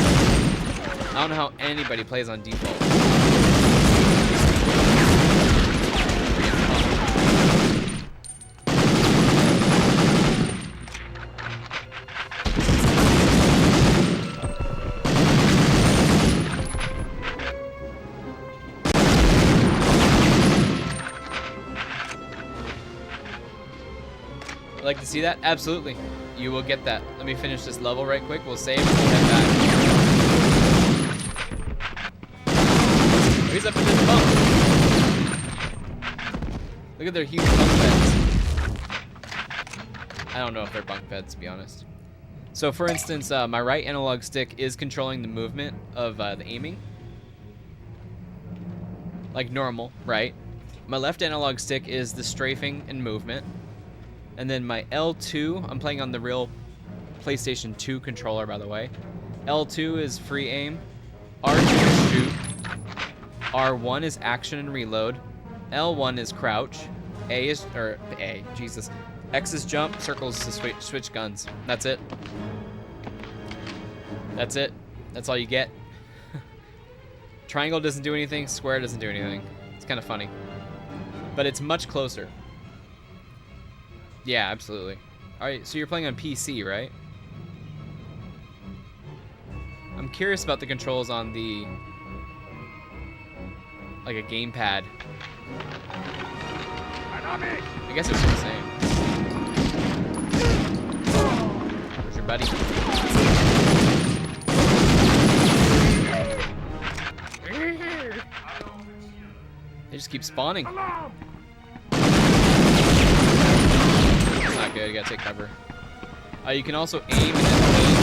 I don't know how anybody plays on default. Like to see that? Absolutely. You will get that. Let me finish this level right quick. We'll save and we'll head back. He's up in this bunk. Look at their huge bunk beds. I don't know if they're bunk beds, to be honest. So for instance, my right analog stick is controlling the movement of the aiming. Like normal, right? My left analog stick is the strafing and movement. And then my L2, I'm playing on the real PlayStation 2 controller, by the way. L2 is free aim. R2 is shoot. R1 is action and reload. L1 is crouch. X is jump. Circle is to switch guns. That's it. That's it. That's all you get. Triangle doesn't do anything. Square doesn't do anything. It's kind of funny. But it's much closer. Yeah, absolutely. Alright, so you're playing on PC, right? I'm curious about the controls on the... like a gamepad. I guess it's the same. Where's your buddy? They just keep spawning. Not good, you gotta take cover. You can also aim and then aim.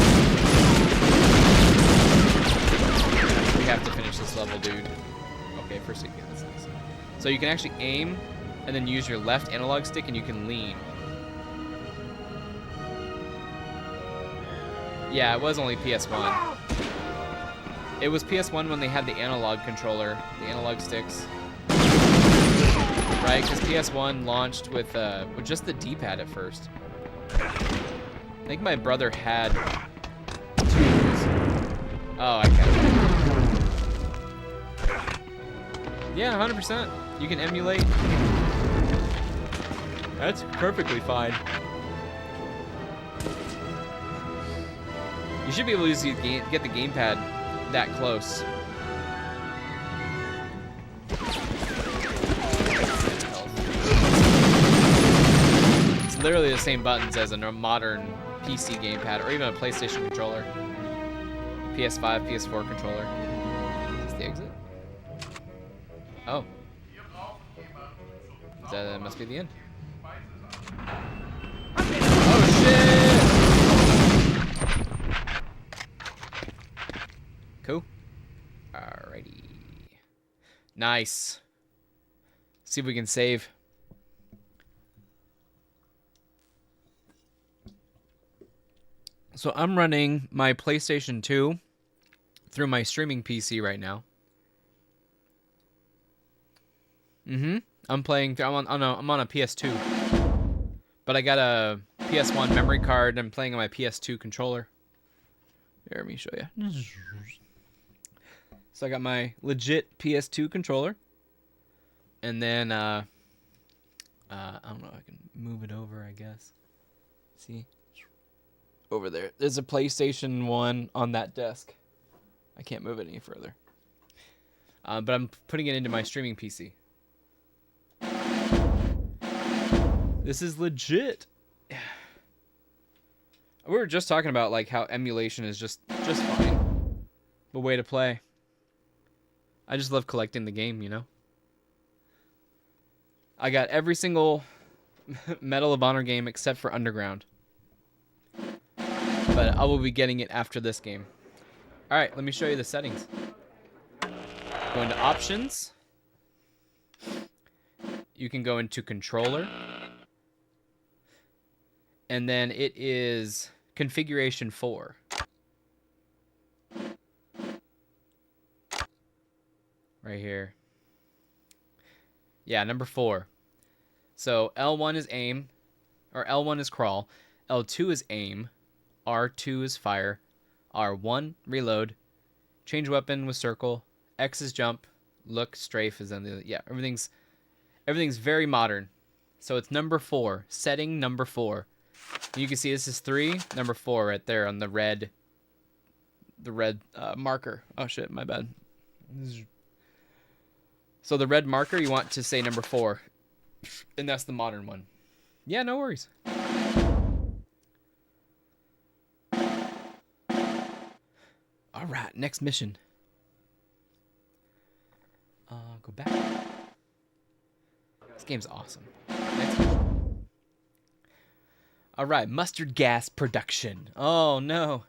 We have to finish this level, dude. Okay, first you get this. Nice. So you can actually aim and then use your left analog stick and you can lean. Yeah, it was only PS1. It was PS1 when they had the analog controller, the analog sticks. Right, because PS1 launched with just the D-pad at first. I think my brother had two of those. Oh, I got it. Yeah, 100%. You can emulate. That's perfectly fine. You should be able to use get the gamepad that close. Literally the same buttons as a modern PC gamepad or even a PlayStation controller. PS5, PS4 controller. Is this the exit? Oh. That must be the end. Oh shit! Cool. Alrighty. Nice. See if we can save. So I'm running my PlayStation 2 through my streaming PC right now. I'm playing. I'm on a PS2, but I got a PS1 memory card. I'm playing on my PS2 controller. Here, let me show you. So I got my legit PS2 controller, and then I don't know. I can move it over, I guess. See. over there. There's a PlayStation 1 on that desk. I can't move it any further. But I'm putting it into my streaming PC. This is legit. We were just talking about like how emulation is just fine. The way to play. I just love collecting the game, you know? I got every single Medal of Honor game except for Underground. But I will be getting it after this game. Alright, let me show you the settings. Go into Options. You can go into Controller. And then it is Configuration 4. Right here. Yeah, number 4. So L1 is aim, or L1 is crawl, L2 is aim, R2 is fire, R1 reload, change weapon with circle, X is jump, look, strafe is on the, yeah, everything's very modern. So it's number 4, setting number 4. You can see this is 3, number 4 right there on the red marker. Oh shit, my bad. So the red marker, you want to say number 4. And that's the modern one. Yeah, no worries. Alright, next mission. Go back. This game's awesome. Next mission. Alright, mustard gas production. Oh no.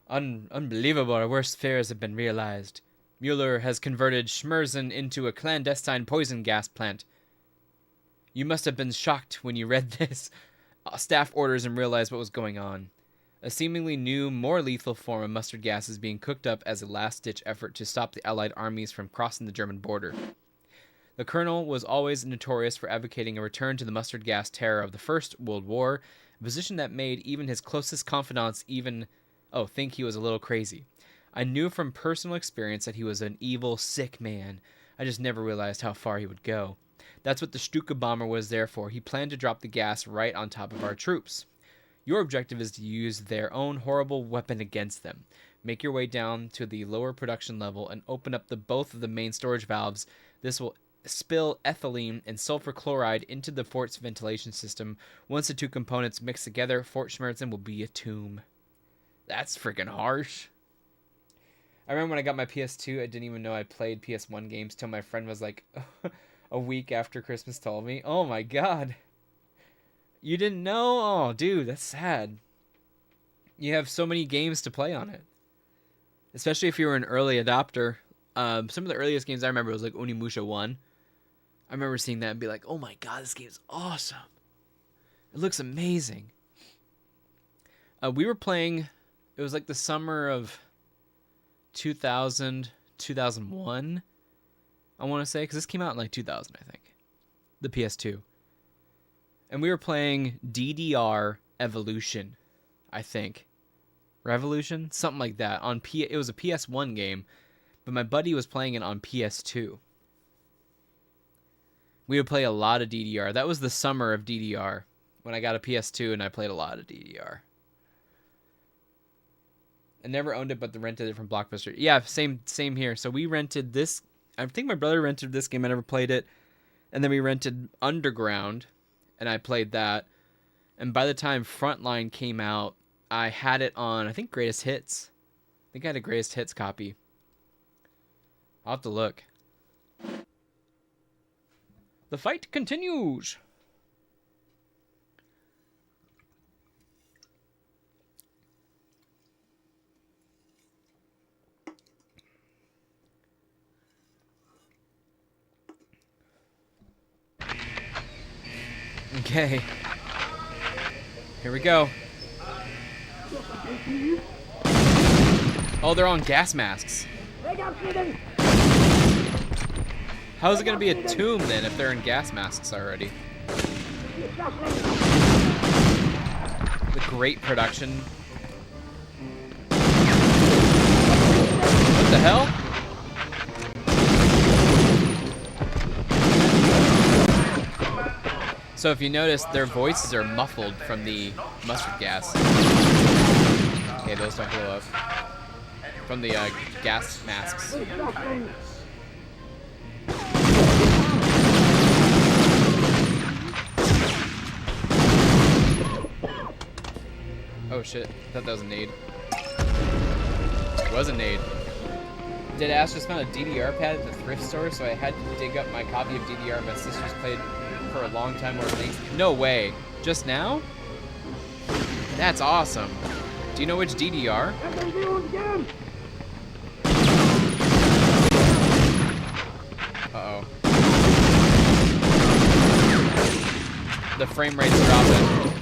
Unbelievable, our worst fears have been realized. Mueller has converted Schmerzen into a clandestine poison gas plant. You must have been shocked when you read this staff orders and realized what was going on. A seemingly new, more lethal form of mustard gas is being cooked up as a last-ditch effort to stop the Allied armies from crossing the German border. The colonel was always notorious for advocating a return to the mustard gas terror of the First World War, a position that made even his closest confidants think he was a little crazy. I knew from personal experience that he was an evil, sick man. I just never realized how far he would go. That's what the Stuka bomber was there for. He planned to drop the gas right on top of our troops. Your objective is to use their own horrible weapon against them. Make your way down to the lower production level and open up both of the main storage valves. This will spill ethylene and sulfur chloride into the fort's ventilation system. Once the two components mix together, Fort Schmerzen will be a tomb. That's freaking harsh. I remember when I got my PS2, I didn't even know I played PS1 games till my friend was like a week after Christmas told me. Oh my god. You didn't know? Oh, dude, that's sad. You have so many games to play on it. Especially if you were an early adopter. Some of the earliest games I remember was like Onimusha 1. I remember seeing that and be like, oh my god, this game is awesome. It looks amazing. We were playing, it was like the summer of 2001, I want to say, because this came out in like 2000, I think. The PS2. And we were playing DDR Evolution, I think. Revolution? Something like that. It was a PS1 game, but my buddy was playing it on PS2. We would play a lot of DDR. That was the summer of DDR, when I got a PS2 and I played a lot of DDR. I never owned it, but rented it from Blockbuster. Yeah, same here. So we rented this. I think my brother rented this game. I never played it. And then we rented Underground, and I played that. And by the time Frontline came out, I had it on, I think, Greatest Hits. I think I had a Greatest Hits copy. I'll have to look. The fight continues. Okay. Here we go. Oh, they're on gas masks. How's it going to be a tomb then if they're in gas masks already? The great production. What the hell? So if you notice, their voices are muffled from the mustard gas. Okay, those don't blow up. From the gas masks. Oh shit, I thought that was a nade. It was a nade. Dead Ass just found a DDR pad at the thrift store, so I had to dig up my copy of DDR my sister's played for a long time or links. No way. Just now? That's awesome. Do you know which DDR? Uh-oh. The frame rate's dropping.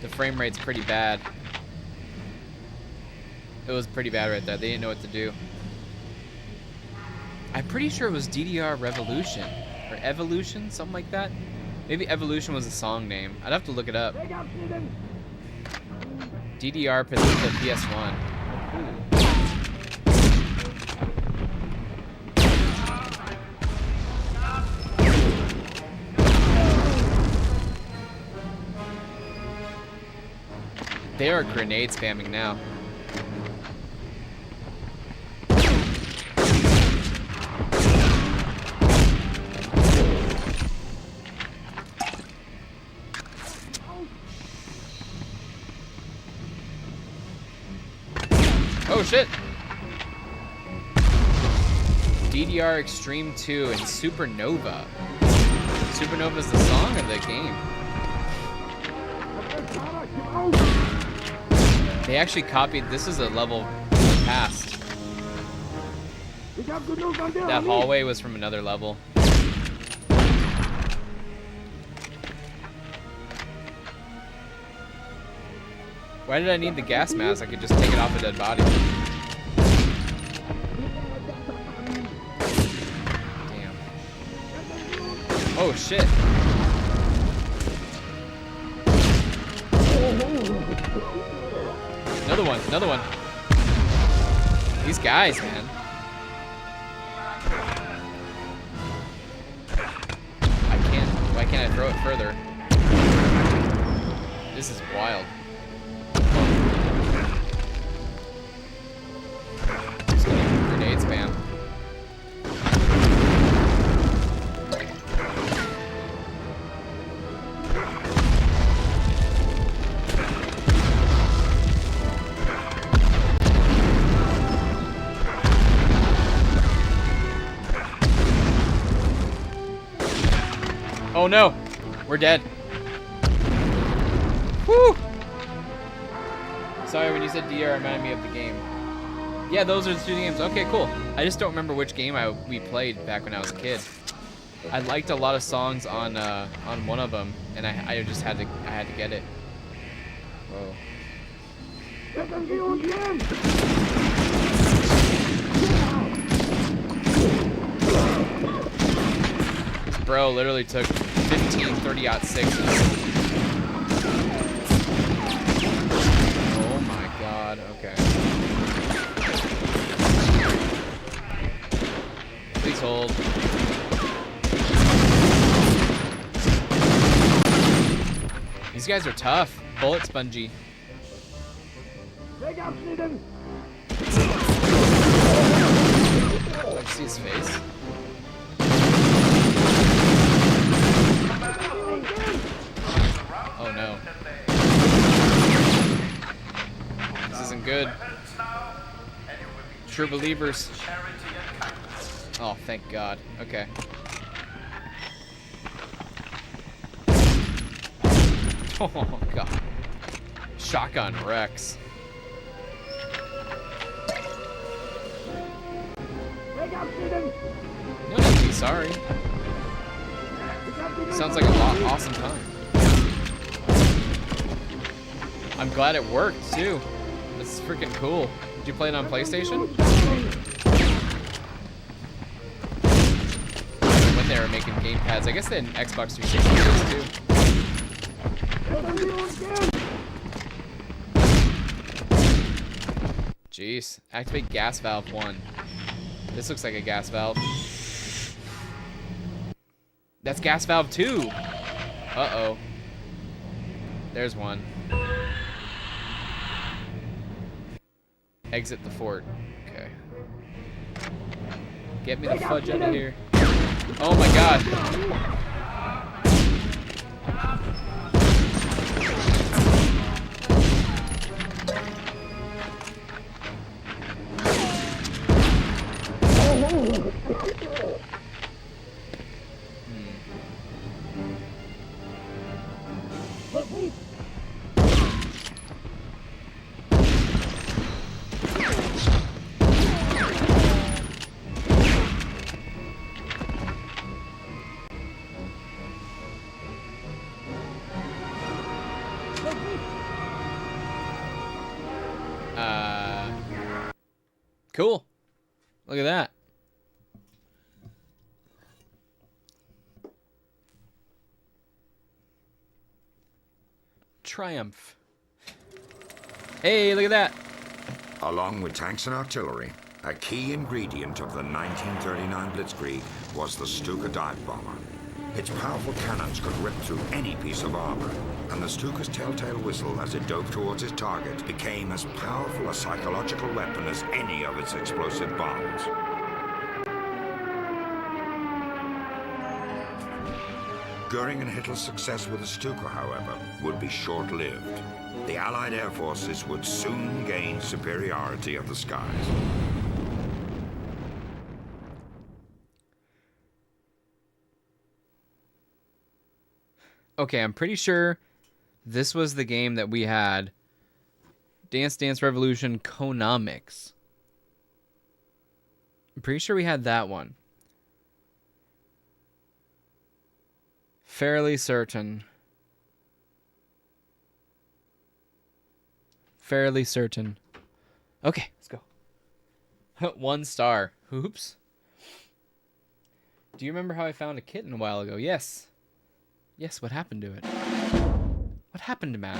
The frame rate's pretty bad. It was pretty bad right there. They didn't know what to do. I'm pretty sure it was DDR Revolution. Or Evolution, something like that. Maybe Evolution was a song name. I'd have to look it up. DDR for the PS1. They are grenade spamming now. Oh shit! DDR Extreme 2 and Supernova. Supernova's the song or the game? They actually copied, this is a level past. That hallway was from another level. Why did I need the gas mask? I could just take it off a dead body. Damn. Oh shit. Another one, another one. These guys, man. Why can't I throw it further? This is wild. Just gonna grenade spam. Oh no, we're dead. Woo! Sorry, when you said DR, it reminded me of the game. Yeah, those are the two games. Okay, cool. I just don't remember which game we played back when I was a kid. I liked a lot of songs on one of them, and I just had to get it. Whoa. This bro literally took 15 30-06s. Oh my god, okay. Please hold. These guys are tough. Bullet spongy. I see his face. Oh no. This isn't good. True believers. Oh, thank God. Okay. Oh God. Shotgun Rex. No need to be sorry. Sounds like an awesome time. I'm glad it worked too. This is freaking cool. Did you play it on PlayStation? When they were making gamepads, I guess they had an Xbox 360 too. Jeez. Activate gas valve 1. This looks like a gas valve. That's gas valve 2. Uh-oh. There's one. Exit the fort. Okay. Get me the fudge out of here. Oh my god. Cool. Look at that. Triumph. Hey, look at that. Along with tanks and artillery, a key ingredient of the 1939 Blitzkrieg was the Stuka dive bomber. Its powerful cannons could rip through any piece of armor, and the Stuka's telltale whistle as it dove towards its target became as powerful a psychological weapon as any of its explosive bombs. Goering and Hitler's success with the Stuka, however, would be short-lived. The Allied air forces would soon gain superiority of the skies. Okay, I'm pretty sure this was the game that we had. Dance Dance Revolution Konamix. I'm pretty sure we had that one. Fairly certain. Fairly certain. Okay, let's go. 1 star. Oops. Do you remember how I found a kitten a while ago? Yes. Yes, what happened to it? What happened to man?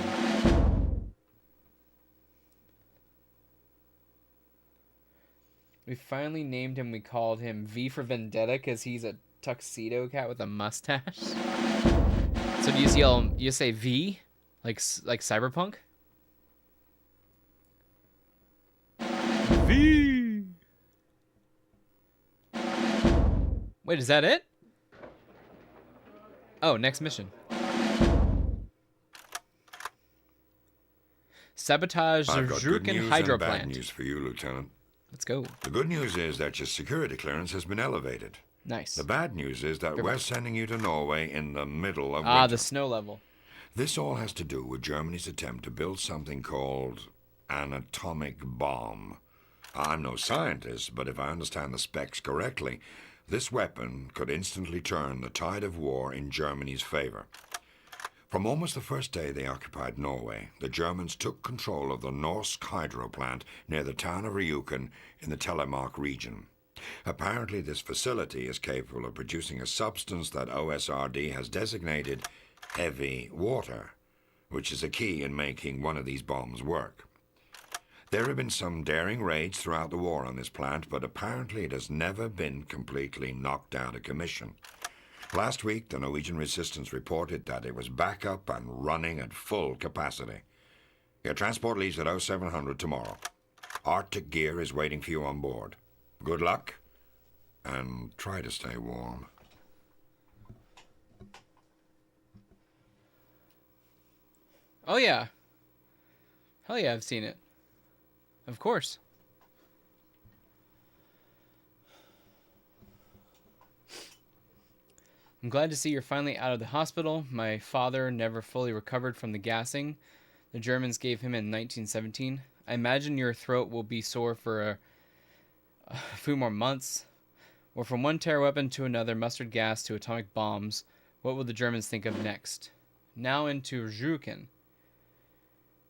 We finally named him, we called him V for Vendetta because he's a tuxedo cat with a mustache. So do you see you say V? Like Cyberpunk? V! Wait, is that it? Oh, next mission. Sabotage the I've got good Rjukan news hydro and bad plant. news for you, Lieutenant. Let's go. The good news is that your security clearance has been elevated. Nice. The bad news is that we're sending you to Norway in the middle of Ah, winter. the snow level. This all has to do with Germany's attempt to build something called an atomic bomb. I'm no scientist, but if I understand the specs correctly, this weapon could instantly turn the tide of war in Germany's favor. From almost the first day they occupied Norway, the Germans took control of the Norsk hydro plant near the town of Rjukan in the Telemark region. Apparently, this facility is capable of producing a substance that OSRD has designated heavy water, which is a key in making one of these bombs work. There have been some daring raids throughout the war on this plant, but apparently it has never been completely knocked out of commission. Last week, the Norwegian resistance reported that it was back up and running at full capacity. Your transport leaves at 0700 tomorrow. Arctic gear is waiting for you on board. Good luck, and try to stay warm. Oh, yeah. Hell yeah, I've seen it. Of course. I'm glad to see you're finally out of the hospital. My father never fully recovered from the gassing the Germans gave him in 1917. I imagine your throat will be sore for a few more months. Or from one terror weapon to another, mustard gas to atomic bombs, what will the Germans think of next? Now into Rjukan.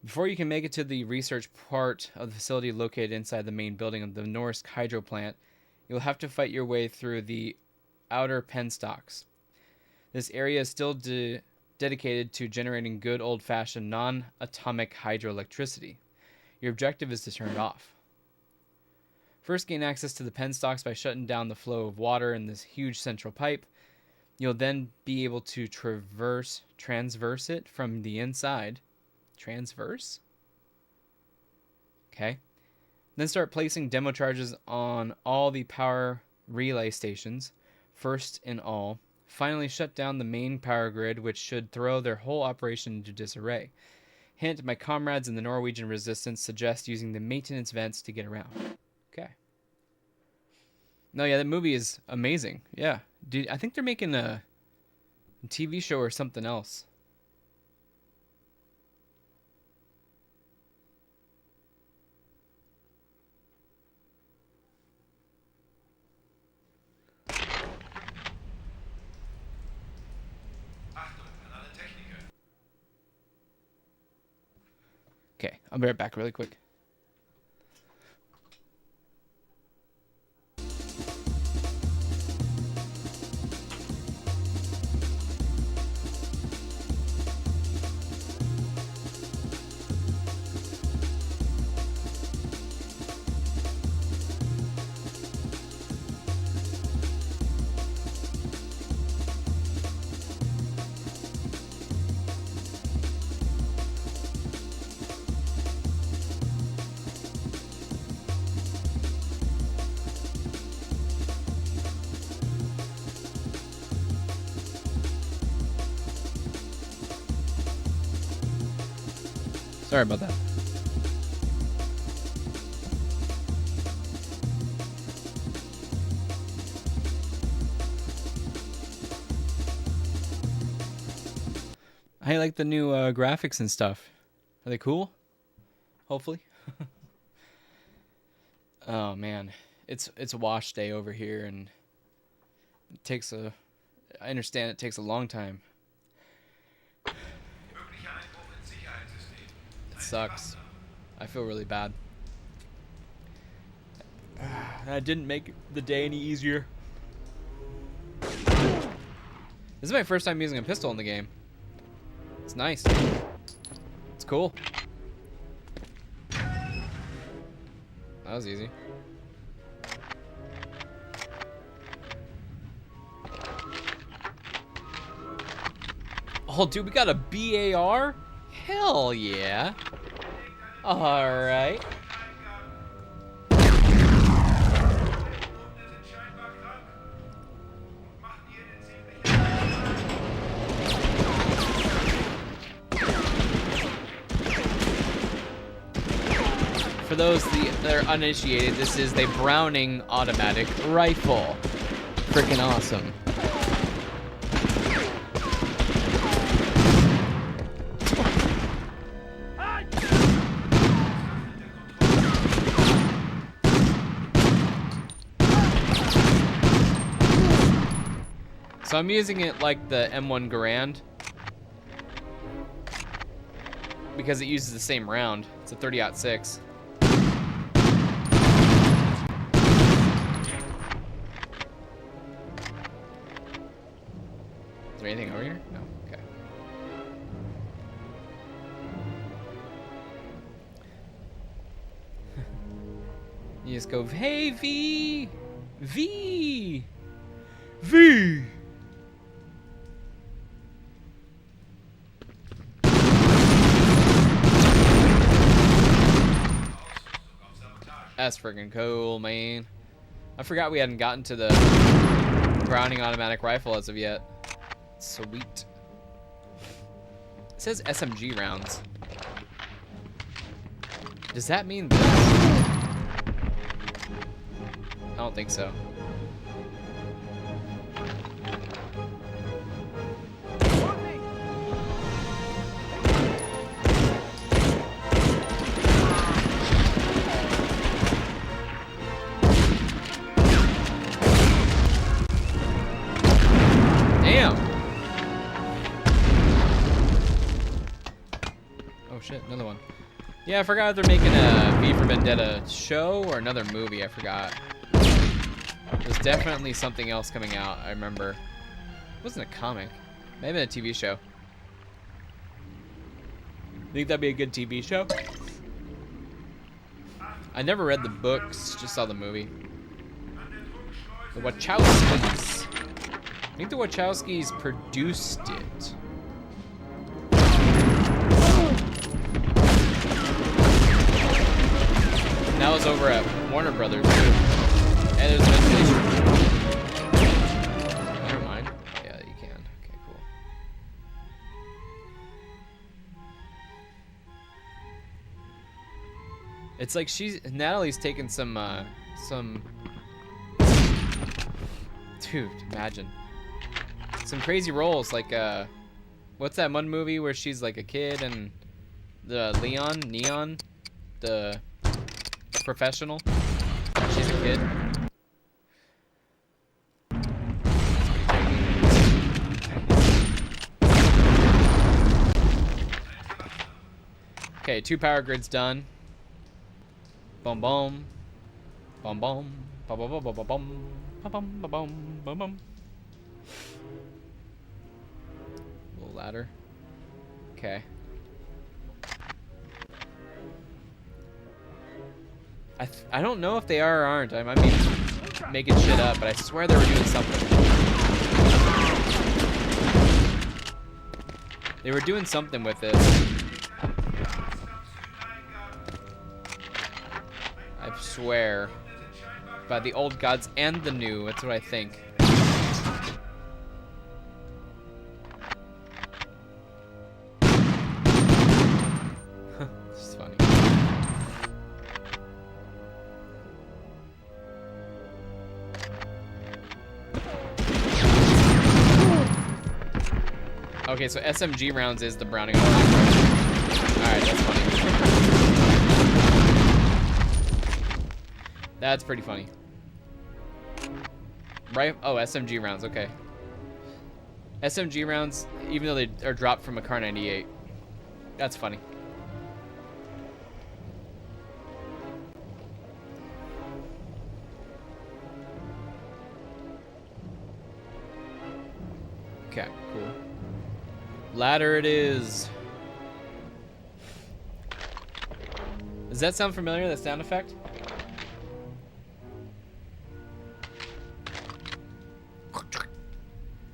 Before you can make it to the research part of the facility located inside the main building of the Norsk hydro plant, you'll have to fight your way through the outer Penstocks. This area is still dedicated to generating good old-fashioned non-atomic hydroelectricity. Your objective is to turn it off. First, gain access to the Penstocks by shutting down the flow of water in this huge central pipe. You'll then be able to transverse it from the inside. Transverse? Okay. Then start placing demo charges on all the power relay stations, first in all. Finally shut down the main power grid, which should throw their whole operation into disarray. Hint, my comrades in the Norwegian resistance suggest using the maintenance vents to get around. Okay. No, yeah, that movie is amazing. Yeah. Dude, I think they're making a TV show or something else. Okay, I'll be right back really quick. Sorry about that. I like the new graphics and stuff. Are they cool? Hopefully. Oh man, it's a wash day over here, and it takes a. I understand it takes a long time. It sucks. I feel really bad. I didn't make the day any easier. This is my first time using a pistol in the game. It's nice. It's cool. That was easy. Oh, dude, we got a BAR? Hell yeah. Alright. For those that are uninitiated, this is the Browning automatic rifle. Freaking awesome. So I'm using it like the M1 Garand because it uses the same round. It's a 30-06. Is there anything over here? No. Okay. You just go, hey, V! V! V! That's freaking cool, man. I forgot we hadn't gotten to the Browning automatic rifle as of yet. Sweet. It says SMG rounds. Does that mean this? I don't think so. Another one. Yeah, I forgot if they're making a V for Vendetta show or another movie. I forgot. There's definitely something else coming out. I remember. It wasn't a comic. Maybe a TV show. Think that'd be a good TV show? I never read the books, just saw the movie. The Wachowskis. I think the Wachowskis produced it. that was over at Warner Brothers too. And there's ventilation. Never mind. Yeah, you can. Okay, cool. It's like Natalie's taking some dude, imagine. Some crazy roles, like what's that one movie where she's like a kid and the Neon, the professional? She's a kid. Okay, 2 power grids done. Boom boom. Boom boom. Boom boom boom boom boom boom boom boom boom boom. Little ladder. Okay. I don't know if they are or aren't. I might be making shit up, but I swear they were doing something. They were doing something with it. I swear. By the old gods and the new, that's what I think. It's funny. Okay, so SMG rounds is the Browning. Alright, that's funny. That's pretty funny. Right? Oh, SMG rounds, okay. SMG rounds, even though they are dropped from a Kar 98. That's funny. Okay, cool. Ladder it is. Does that sound familiar, that sound effect?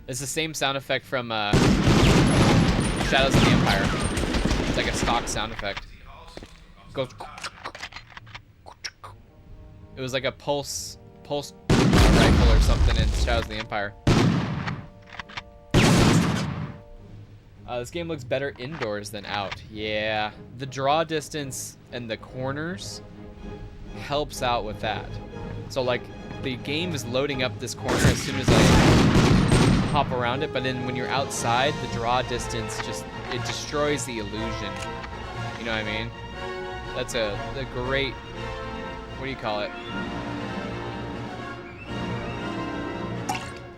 It's the same sound effect from Shadows of the Empire. It's like a stock sound effect. It goes. It was like a pulse rifle or something in Shadows of the Empire. This game looks better indoors than out. Yeah, the draw distance and the corners helps out with that. So like the game is loading up this corner as soon as I hop around it, but then when you're outside, the draw distance it destroys the illusion. You know what I mean? That's a great, what do you call it?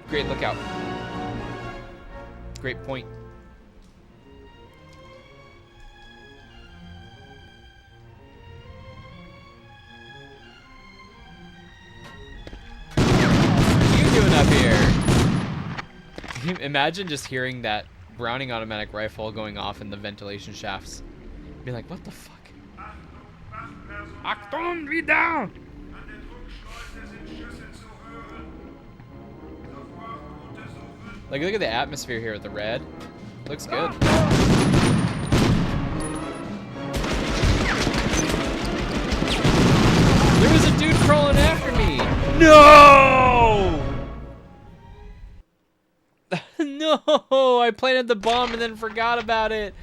Great lookout. Great point. What are you doing up here? Imagine just hearing that Browning automatic rifle going off in the ventilation shafts. Be like, what the fuck? Achtung, wieder! Like, look at the atmosphere here with the red. Looks good. There was a dude crawling after me! No! No! I planted the bomb and then forgot about it.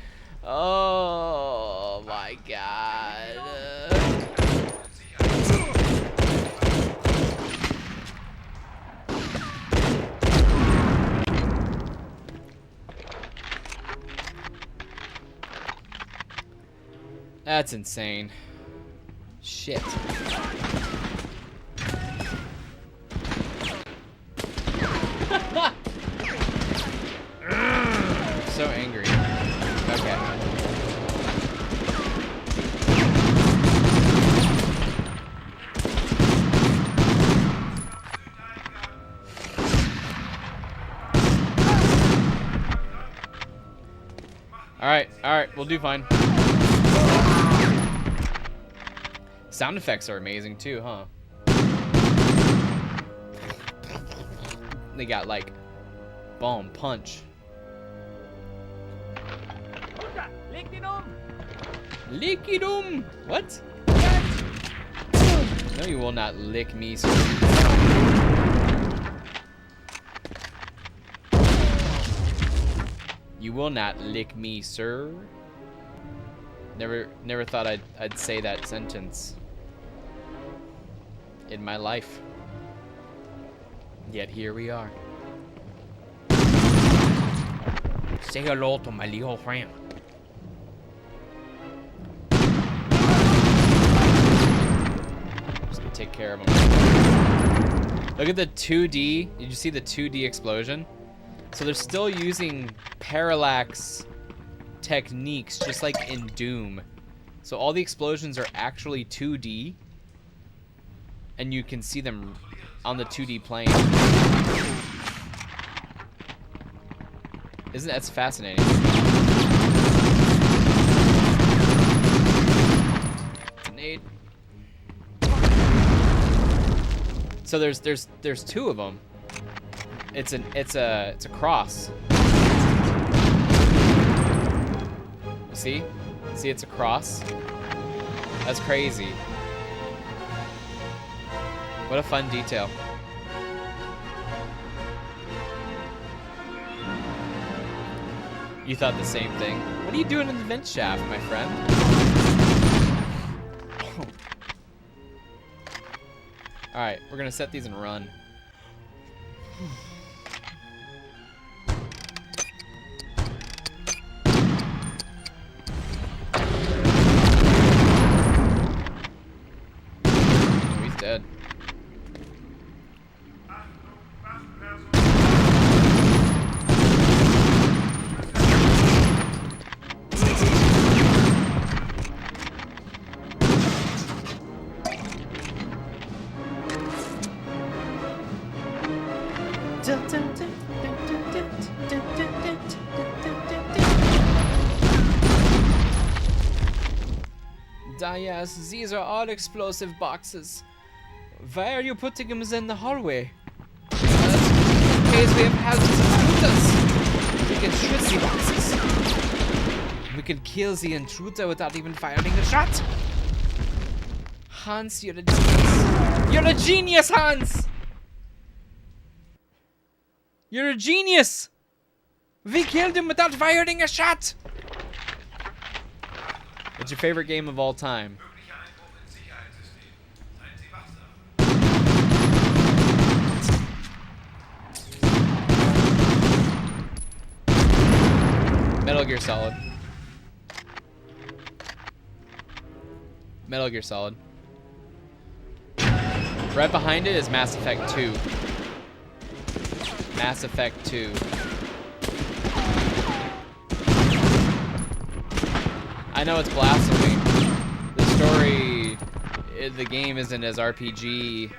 Oh my god. That's insane. Shit. So angry. Okay. Alright, we'll do fine. Sound effects are amazing too, huh? They got like boom, punch. Liquidum! What? No, you will not lick me, sir. You will not lick me, sir. Never thought I'd say that sentence in my life. Yet here we are. Say hello to my little friend. Just gonna take care of him. Look at the 2D. Did you see the 2D explosion? So they're still using parallax techniques, just like in Doom. So all the explosions are actually 2D, and you can see them on the 2D plane. Isn't that's fascinating? Grenade. So there's two of them. It's a cross. See? See, it's a cross. That's crazy. What a fun detail. You thought the same thing. What are you doing in the vent shaft, my friend? Alright, we're gonna set these and run. Oh, he's dead. Yes, these are all explosive boxes. Why are you putting them in the hallway? In case we have hazardous intruders. We can shoot the boxes. We can kill the intruder without even firing a shot. Hans, you're a genius. You're a genius, Hans! You're a genius! We killed him without firing a shot! What's your favorite game of all time? Metal Gear Solid. Metal Gear Solid. Right behind it is Mass Effect 2. Mass Effect 2. I know it's blasphemy. The story, the game isn't as RPG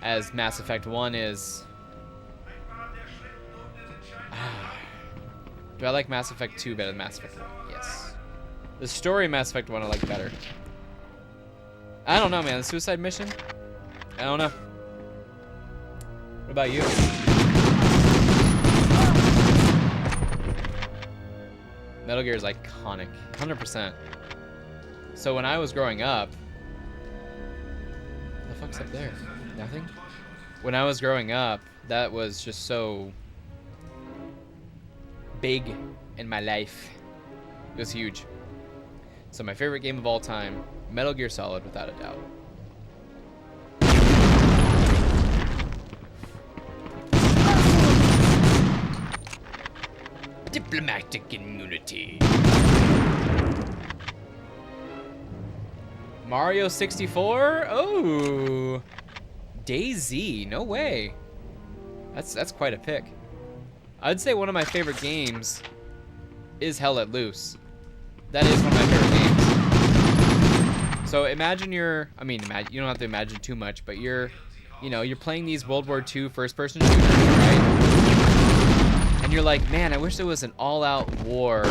as Mass Effect 1 is. Do I like Mass Effect 2 better than Mass Effect 1? Yes. The story of Mass Effect 1 I like better. I don't know, man. The suicide mission? I don't know. What about you? Metal Gear is iconic. 100%. So when I was growing up... What the fuck's up there? Nothing? When I was growing up, that was just so... big in my life. It was huge. So my favorite game of all time, Metal Gear Solid, without a doubt. Diplomatic immunity. Mario 64? Oh, DayZ. No way. That's quite a pick. I'd say one of my favorite games is Hell Let Loose. That is one of my favorite games. So imagine you don't have to imagine too much, but you're playing these World War II first-person shooters, right? And you're like, man, I wish there was an all-out war.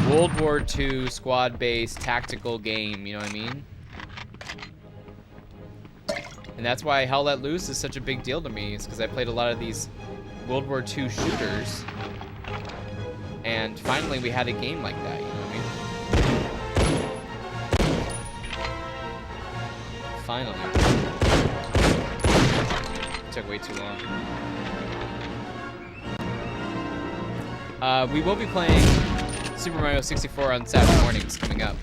World War II squad-based tactical game, you know what I mean? And that's why Hell Let Loose is such a big deal to me, is because I played a lot of these World War II shooters. And finally we had a game like that, you know what I finally. Took way too long. We will be playing Super Mario 64 on Saturday mornings coming up.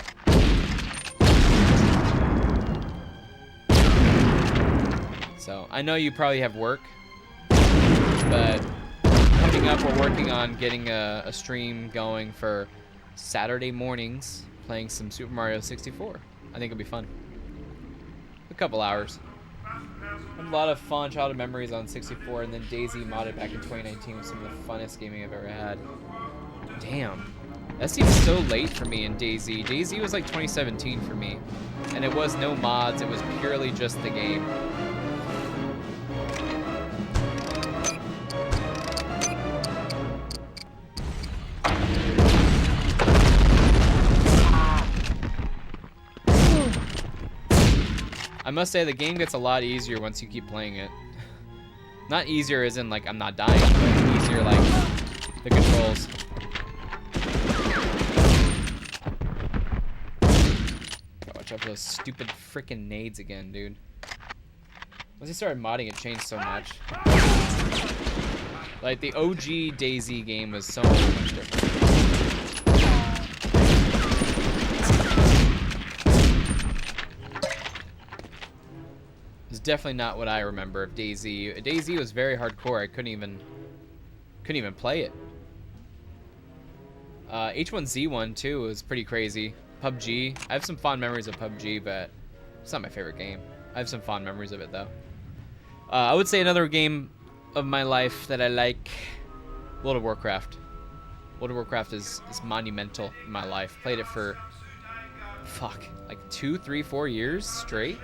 So, I know you probably have work, but coming up, we're working on getting a stream going for Saturday mornings, playing some Super Mario 64. I think it'll be fun. A couple hours. A lot of fun childhood memories on 64, and then Daisy modded back in 2019 was some of the funnest gaming I've ever had. Damn. That seems so late for me in Daisy. Daisy was like 2017 for me, and it was no mods, it was purely just the game. I must say the game gets a lot easier once you keep playing it. Not easier as in like I'm not dying, but easier like the controls. Gotta watch out for those stupid freaking nades again, dude. Once you started modding, it changed so much. Like the OG Daisy game was so much different. It's definitely not what I remember of Daisy. Daisy was very hardcore. I couldn't even play it. H1Z1 too was pretty crazy. PUBG. I have some fond memories of PUBG, but it's not my favorite game. I have some fond memories of it though. I would say another game of my life that I like, World of Warcraft. World of Warcraft is monumental in my life. Played it for like 2, 3, 4 years straight.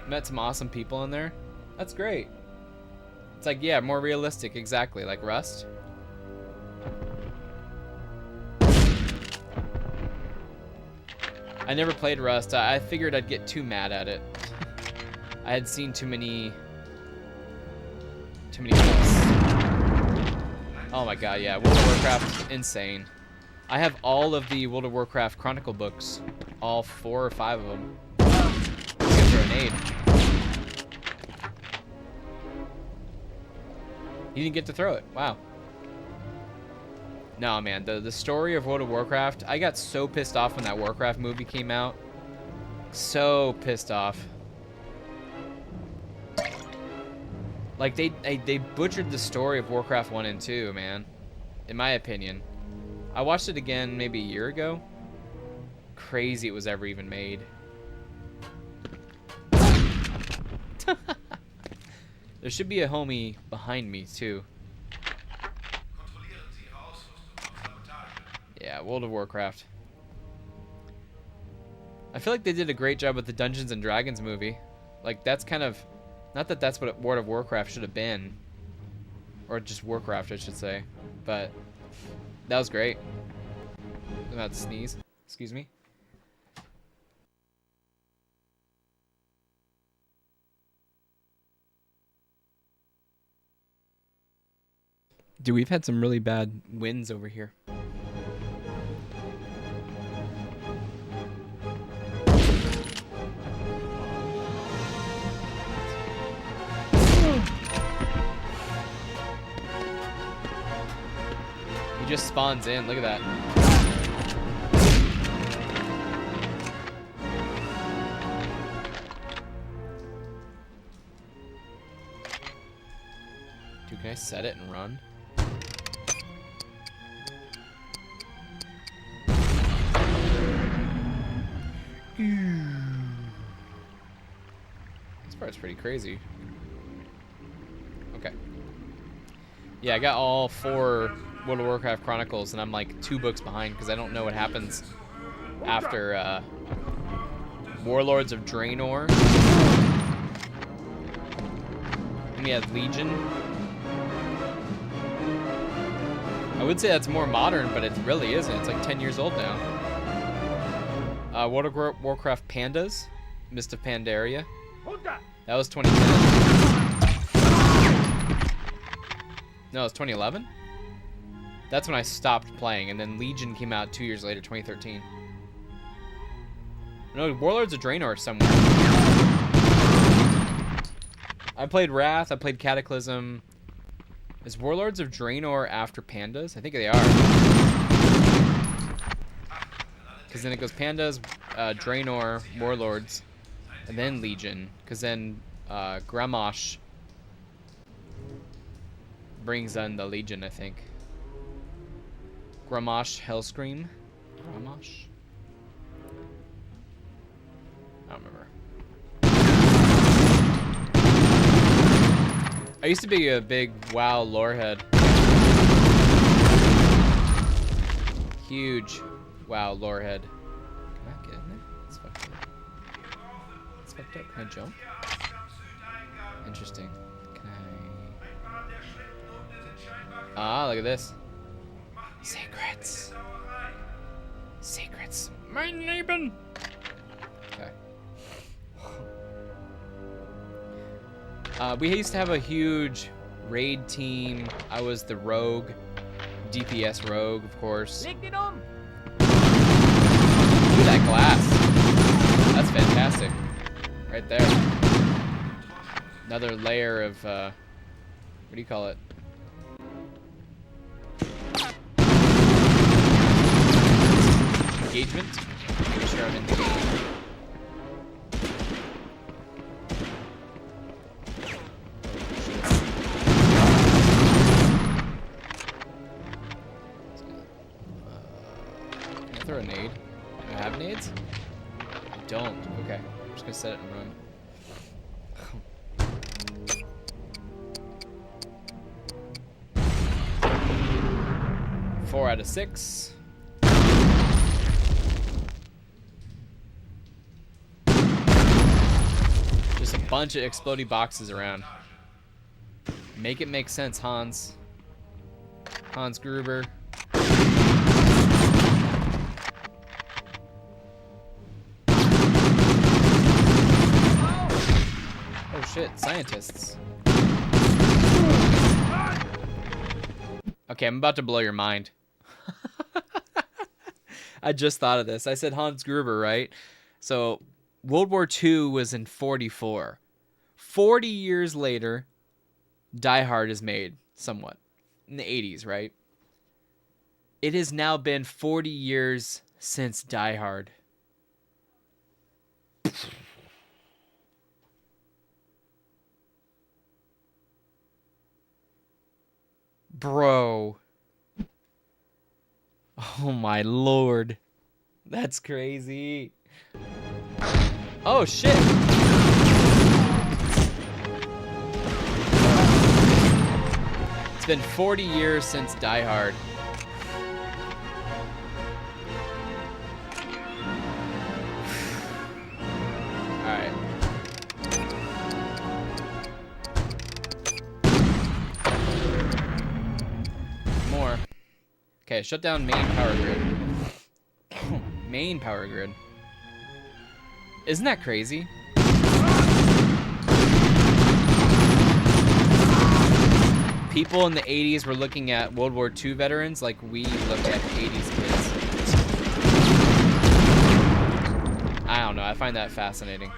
Met some awesome people in there. That's great. It's like, yeah, more realistic, exactly, like Rust. I never played Rust. I figured I'd get too mad at it. I had seen too many clips. Oh my god, yeah, World of Warcraft, insane. I have all of the World of Warcraft Chronicle books, all 4 or 5 of them. Grenade. He didn't get to throw it. Wow. No, man. The story of World of Warcraft, I got so pissed off when that Warcraft movie came out. So pissed off. Like, they butchered the story of Warcraft 1 and 2, man. In my opinion. I watched it again maybe a year ago. Crazy it was ever even made. There should be a homie behind me too. Yeah, World of Warcraft. I feel like they did a great job with the Dungeons and Dragons movie. Like that's kind of, not that that's what World of Warcraft should have been, or just Warcraft I should say, but that was great. I'm about to sneeze. Excuse me. Dude, we've had some really bad winds over here. He just spawns in, look at that. Dude, can I set it and run? This part's pretty crazy. Okay. Yeah, I got all 4 World of Warcraft Chronicles, and I'm like 2 books behind because I don't know what happens after Warlords of Draenor. And we have Legion. I would say that's more modern, but it really isn't. It's like 10 years old now. World of Warcraft Pandas, Mist of Pandaria. That was 2010. No, it was 2011. That's when I stopped playing, and then Legion came out 2 years later, 2013. No, Warlords of Draenor somewhere. I played Wrath. I played Cataclysm. Is Warlords of Draenor after Pandas? I think they are. Because then it goes Pandas, Draenor, Warlords, and then Legion. Because then Gramash brings on the Legion, I think. Gramash, Hellscream. Gramash? I don't remember. I used to be a big WoW lorehead. Huge WoW lorehead. Can I get in there? It's fucked up. It's fucked up. Can I jump? Interesting. Can I... Ah, look at this. Secrets. Secrets. Mein Leben. Okay. We used to have a huge raid team. I was the rogue. DPS rogue, of course. Look at that glass. That's fantastic. Right there. Another layer of, what do you call it? Engagement. Make sure I'm in the game. Can I throw a nade? Do I have nades? I don't. Okay. I'm just gonna set it and run. 4 out of 6. Just a bunch of explodey boxes around. Make it make sense, Hans. Hans Gruber. Oh shit, scientists. Okay, I'm about to blow your mind. I just thought of this. I said Hans Gruber, right? So, World War II was in 44. 40 years later, Die Hard is made, somewhat. In the 80s, right? It has now been 40 years since Die Hard. Bro. Oh my lord. That's crazy. Oh shit. It's been 40 years since Die Hard. Alright. More. Okay, shut down main power grid. Main power grid. Isn't that crazy? People in the 80s were looking at World War II veterans like we look at 80s kids. I don't know, I find that fascinating.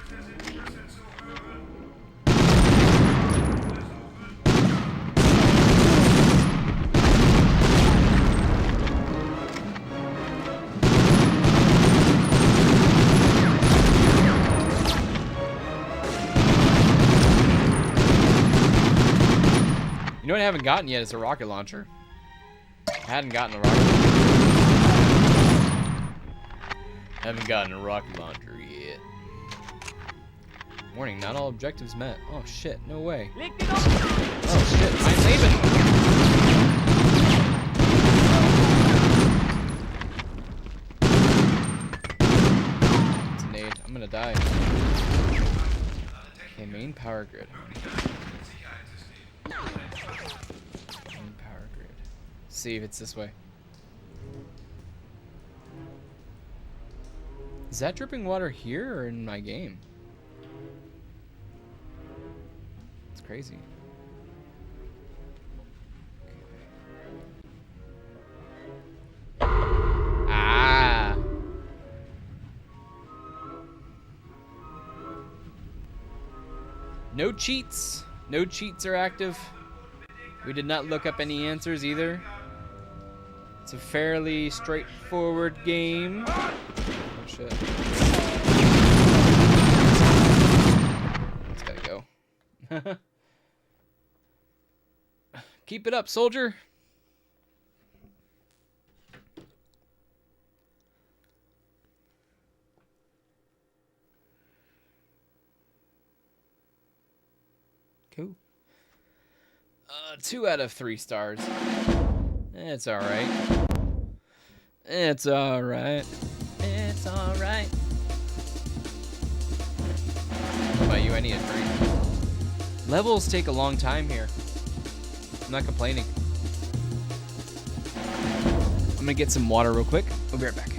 You know what I haven't gotten yet is a rocket launcher. I hadn't gotten a rocket launcher. Haven't gotten a rocket launcher yet. Warning, not all objectives met. Oh shit, no way. Oh shit, I'm leaving. It's a nade. I'm gonna die. Okay, main power grid. Main power grid. See if it's this way. Is that dripping water here or in my game? It's crazy. Ah. No cheats. No cheats are active. We did not look up any answers either. It's a fairly straightforward game. Oh shit. Let's gotta go. Keep it up, soldier. Cool. 2 out of 3 stars. It's alright. It's alright. It's alright. What about you? I need a drink. Levels take a long time here. I'm not complaining. I'm gonna get some water real quick. We'll be right back.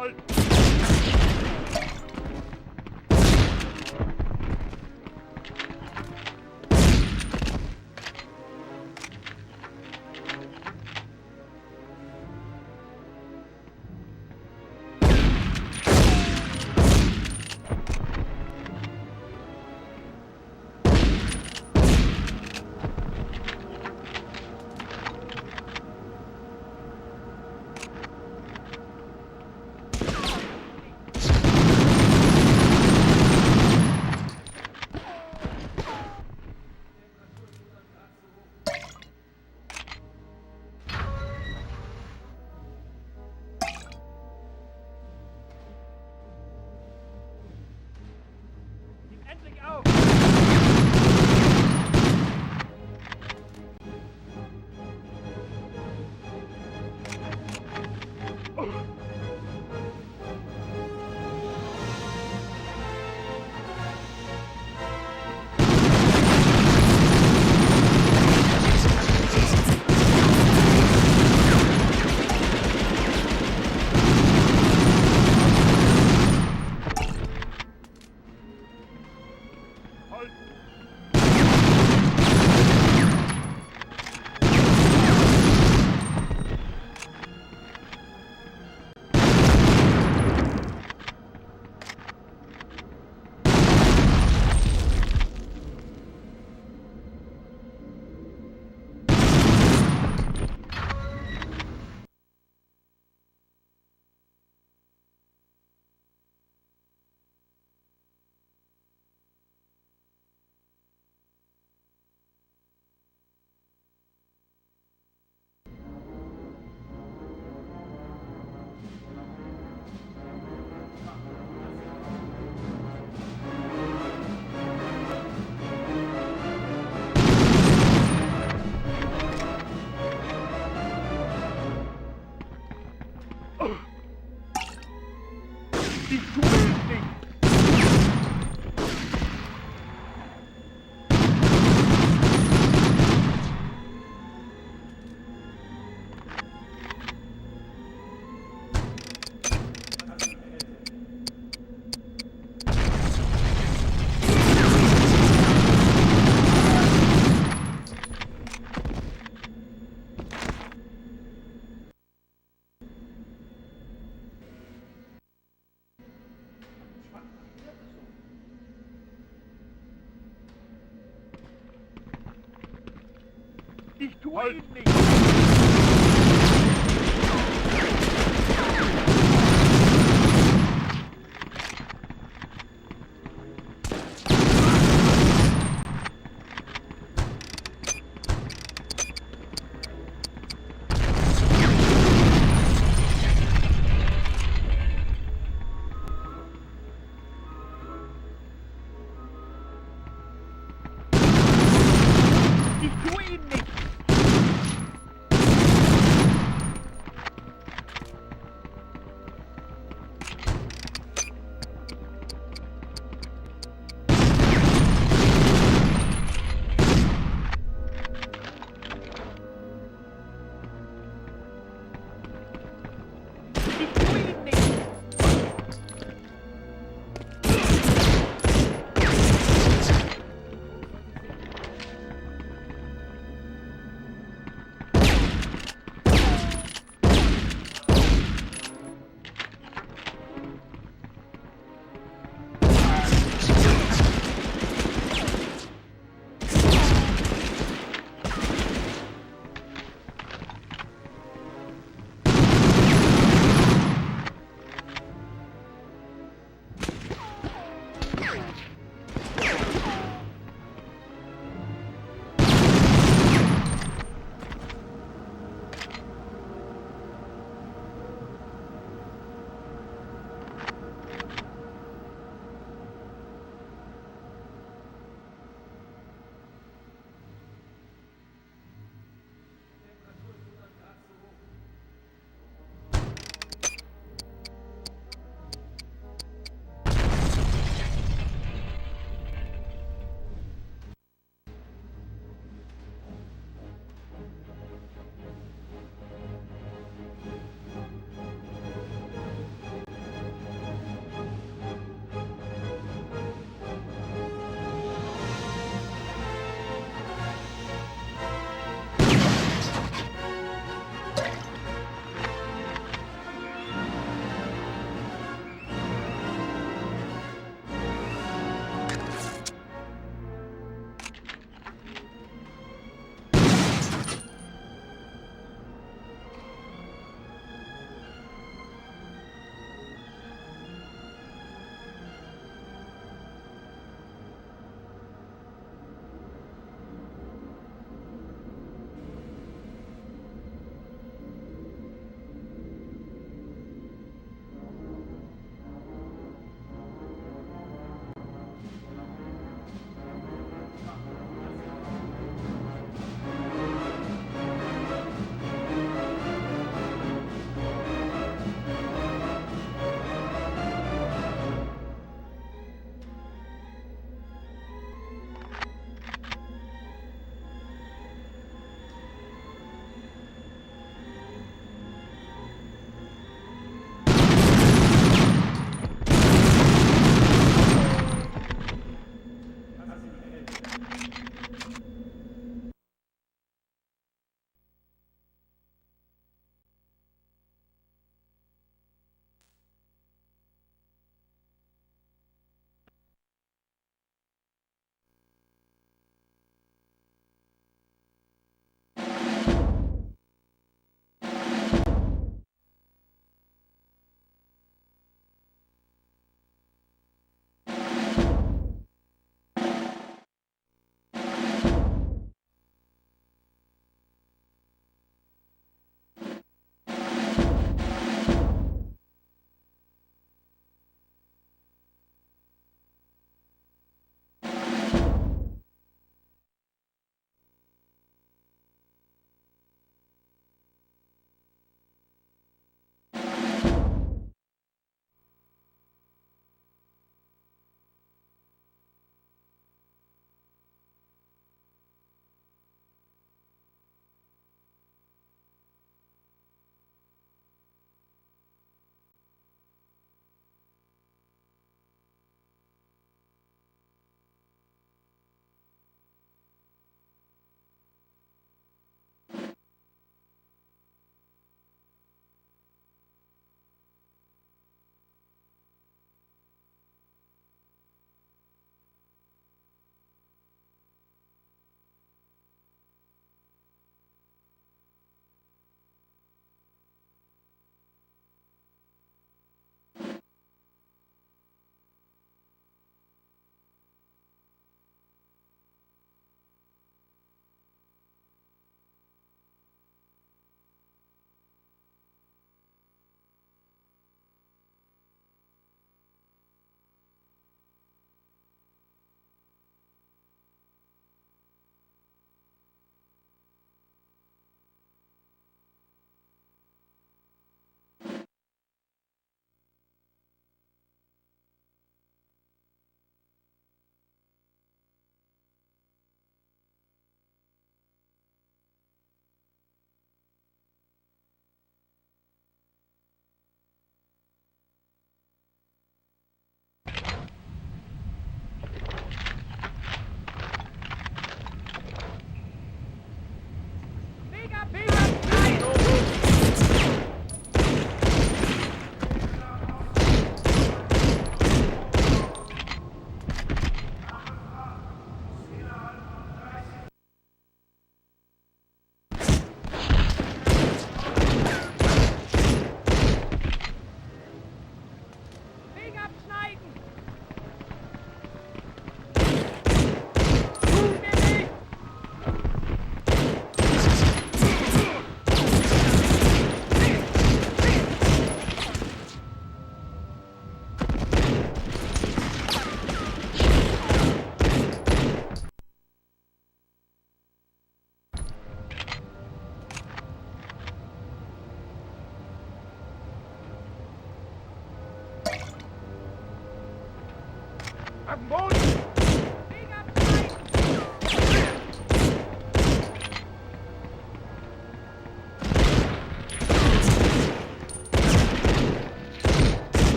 Halt! Gib endlich auf! Halt! Ich tue es nicht! Ich tue ihn nicht! Ich tue ihn nicht!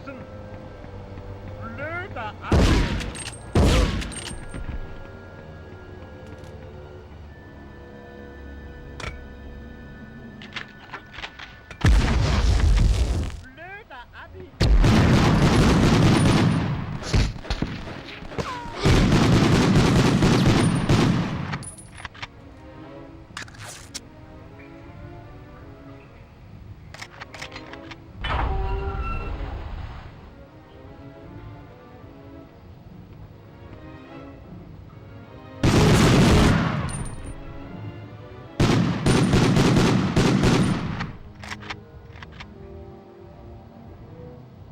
Schmerzen! Blöder Affe! Blöder Abi!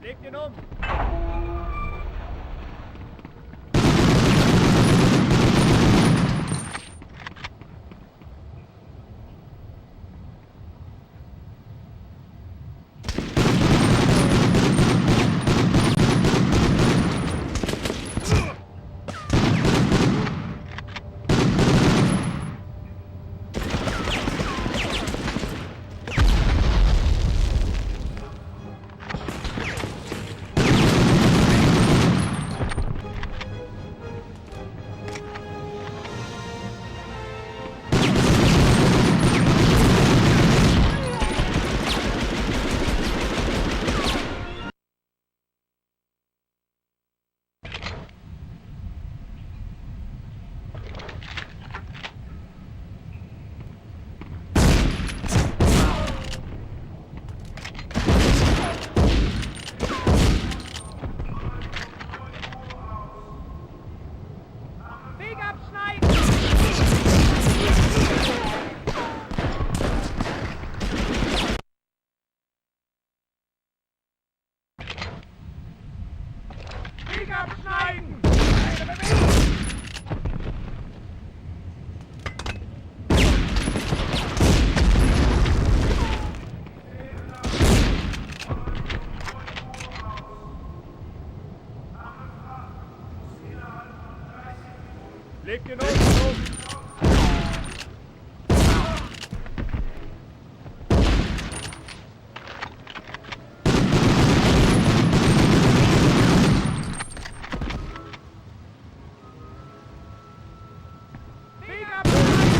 Leg den um! Weg abschneiden! Weg abschneiden! Eine Bewegung! Leg den um! Weg abschneiden!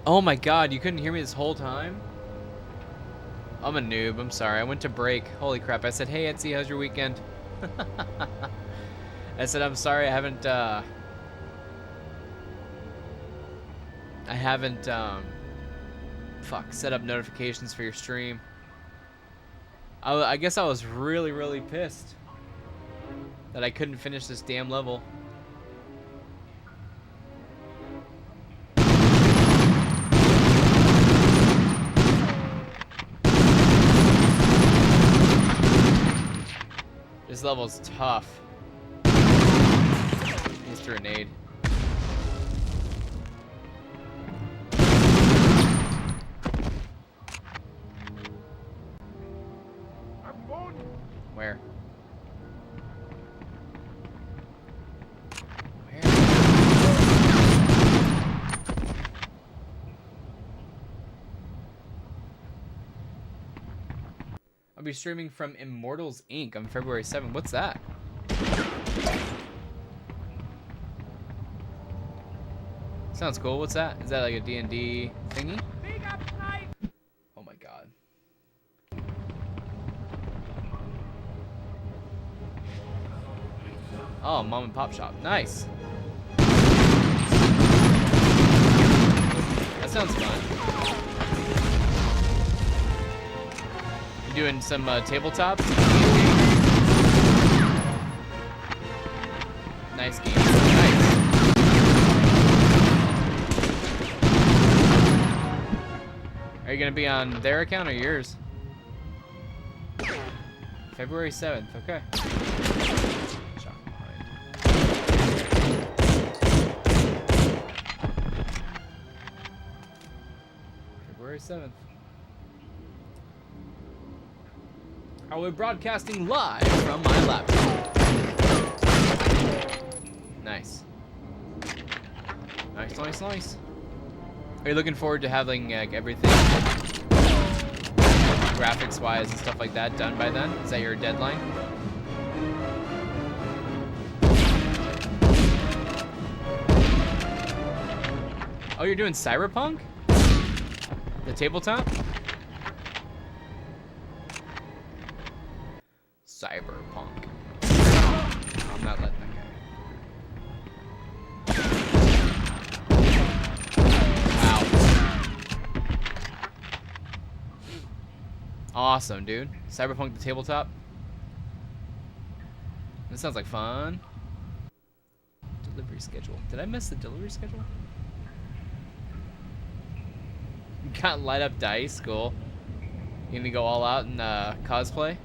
Oh my god, you couldn't hear me this whole time? I'm a noob, I'm sorry. I went to break. Holy crap. I said, hey Etsy, how's your weekend? I said, I'm sorry, I haven't, set up notifications for your stream. I guess I was really, really pissed that I couldn't finish this damn level. This level's tough. Mr. Grenade. Where? I'll be streaming from Immortals Inc. on February 7th. What's that? Sounds cool. What's that? Is that like a D&D thingy? Oh my god. Oh, mom and pop shop. Nice. That sounds fun. You doing some tabletops? Nice game. Nice. Are you gonna be on their account or yours? February 7th. Okay. Shot behind. February 7th. Are we broadcasting live from my laptop? Nice. Nice, nice, nice. Are you looking forward to having like everything graphics-wise and stuff like that done by then? Is that your deadline? Oh, you're doing Cyberpunk? The tabletop? Cyberpunk. I'm not letting that go. Wow. Awesome, dude. Cyberpunk the tabletop. This sounds like fun. Delivery schedule. Did I miss the delivery schedule? Got light up dice. Cool. You gonna go all out in cosplay?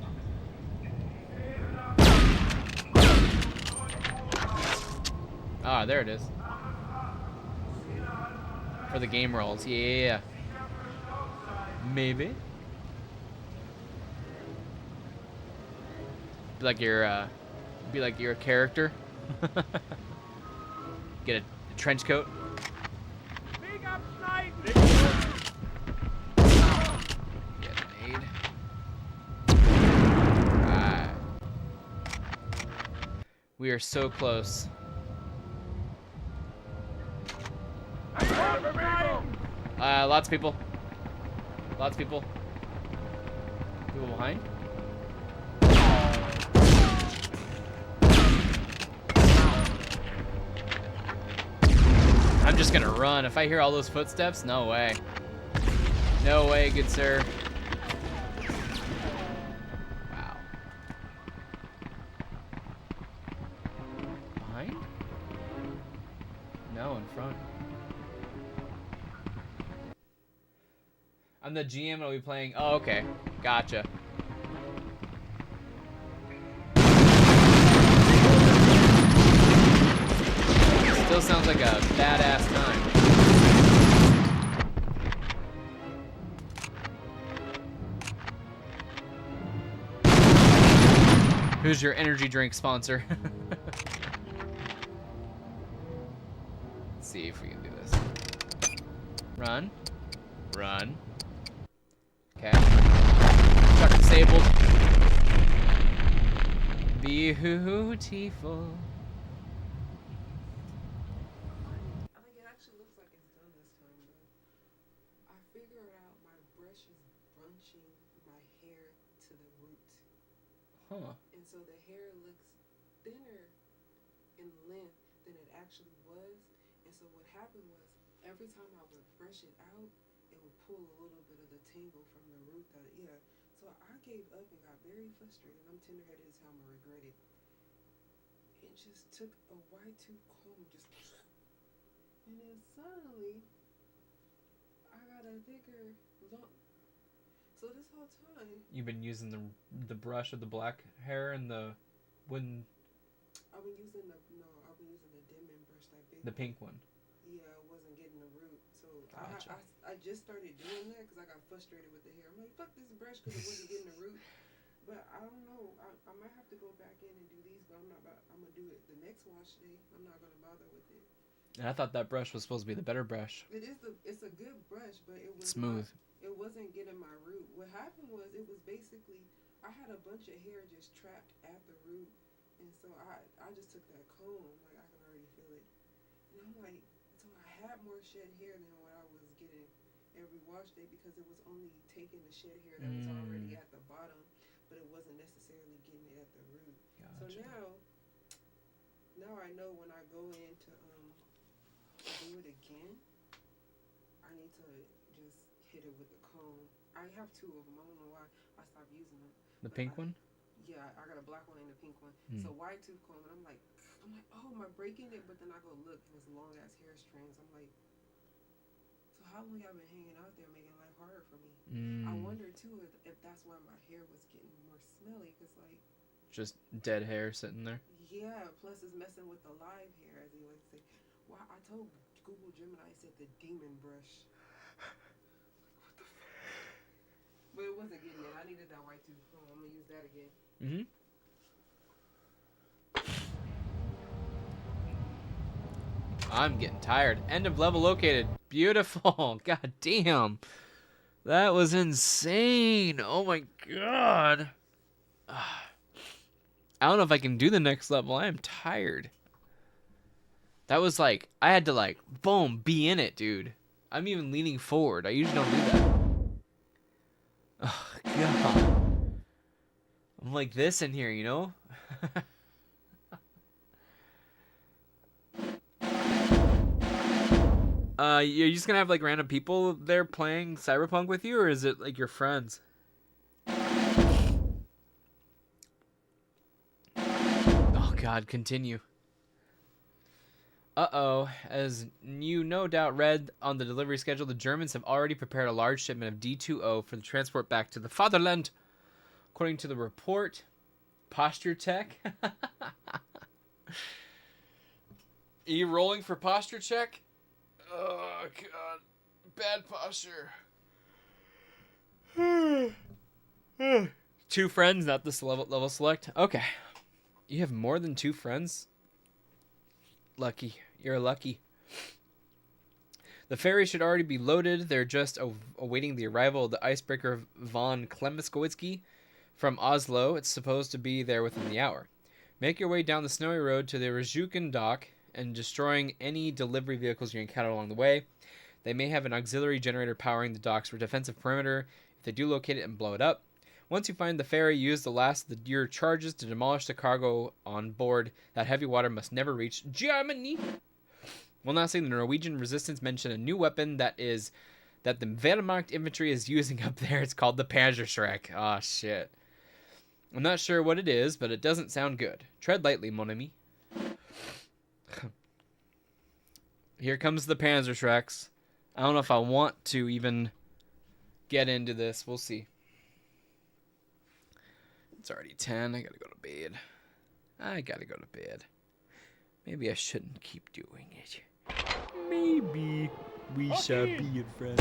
Ah, there it is. For the game rolls, yeah. Maybe. Be like your character. Get a trench coat. Get an aid. Alright. We are so close. Lots of people. Lots of people. People behind. I'm just gonna run. If I hear all those footsteps, no way. No way, good sir. Wow. Behind? No, in front. I'm the GM and I'll be playing. Oh, okay. Gotcha. Still sounds like a badass time. Who's your energy drink sponsor? Let's see if we can do this. Run. Run. Okay. Truck disabled. Beautiful. Like it actually looks like it's done this time, Huh. And so the hair looks thinner in length than it actually was. And so what happened was every time I would brush it out, it would pull a little bit of the tangle from the root that So I gave up and got very frustrated. I'm tender-headed as hell. I'm gonna regret it. It just took a wide tooth comb, and then suddenly I got a thicker lump. So this whole time You've been using the brush with the black hair and the wooden, I've been using the dimming brush, that big the one. pink one. Yeah, I wasn't getting the root. So Gotcha. I just started doing that because I got frustrated with the hair. I'm like, fuck this brush because it wasn't getting the root. But I don't know. I might have to go back in and do these, but I'm going to do it the next wash day. I'm not going to bother with it. And I thought that brush was supposed to be the better brush. It's a good brush, but it was Smooth. It wasn't getting my root. What happened was it was basically I had a bunch of hair just trapped at the root, and so I just took that comb, like I can already feel it, and I'm like, so I had more shed hair than what I was getting every wash day because it was only taking the shed hair that was already at the bottom, but it wasn't necessarily getting it at the root. Gotcha. So now I know when I go in to do it again, I need to just hit it with the comb. I have two of them. I don't know why I stopped using them. The pink one? Yeah, I got a black one and a pink one. So wide tooth comb, and I'm like, oh, am I breaking it? But then I go look, and it's long ass hair strands. I'm like, so how long y'all been hanging out there making life harder for me? I wonder too if that's why my hair was getting more smelly, cause like Just dead hair sitting there. yeah. Plus it's messing with the live hair, as you like to say. Well, I told Google Gemini, I said the demon brush. What the fuck? But it wasn't getting it. I needed that white tooth comb. I'm gonna use that again. I'm getting tired. End of level located. Beautiful. God damn. That was insane. Oh my god. I don't know if I can do the next level. I am tired. That was like, I had to like, boom, be in it, dude. I'm even leaning forward. I usually don't do that. Oh, God. I'm like this in here, you know? You're just gonna have like random people there playing Cyberpunk with you, or is it like your friends? Oh, God, continue. Uh-oh. As you no doubt read on the delivery schedule, the Germans have already prepared a large shipment of D2O for the transport back to the fatherland. According to the report, Posture Check. Are you rolling for Posture Check? Oh, God. Bad posture. 2 friends, not this level select. Okay. You have more than 2 friends? Lucky. You're lucky. The ferry should already be loaded. They're just awaiting the arrival of the icebreaker von Klemskoitsky from Oslo. It's supposed to be there within the hour. Make your way down the snowy road to the Rjukan dock and destroying any delivery vehicles you encounter along the way. They may have an auxiliary generator powering the dock's defensive perimeter. If they do locate it and blow it up. Once you find the ferry, use the last of your charges to demolish the cargo on board. That heavy water must never reach Germany. One last thing, the Norwegian resistance mentioned a new weapon that the Wehrmacht infantry is using up there. It's called the Panzerschreck. Oh, shit. I'm not sure what it is, but it doesn't sound good. Tread lightly, mon ami. Here comes the Panzerschrecks. I don't know if I want to even get into this. We'll see. It's already 10. I gotta go to bed. Maybe I shouldn't keep doing it. Maybe we shall be in friends.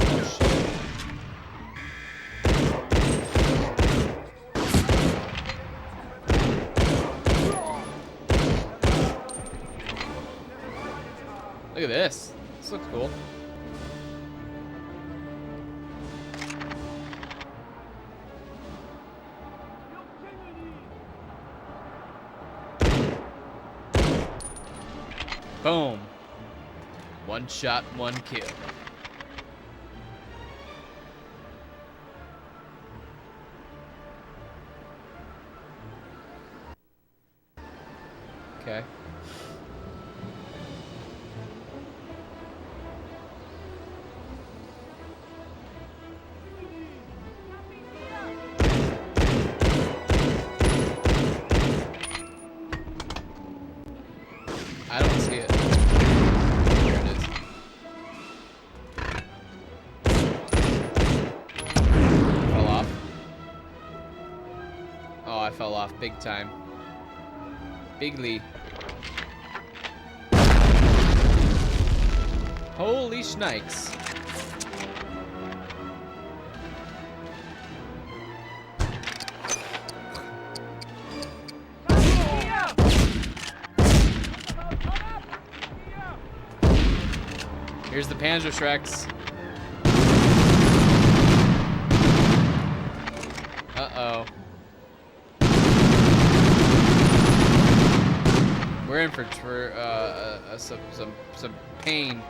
Look at this. This looks cool. Boom. 1 shot, 1 kill. Okay. I don't see it. There it is. Fell off. Oh, I fell off big time. Bigly. Holy schnikes. Here's the Panzer Shreks. Uh-oh. We're in for some pain.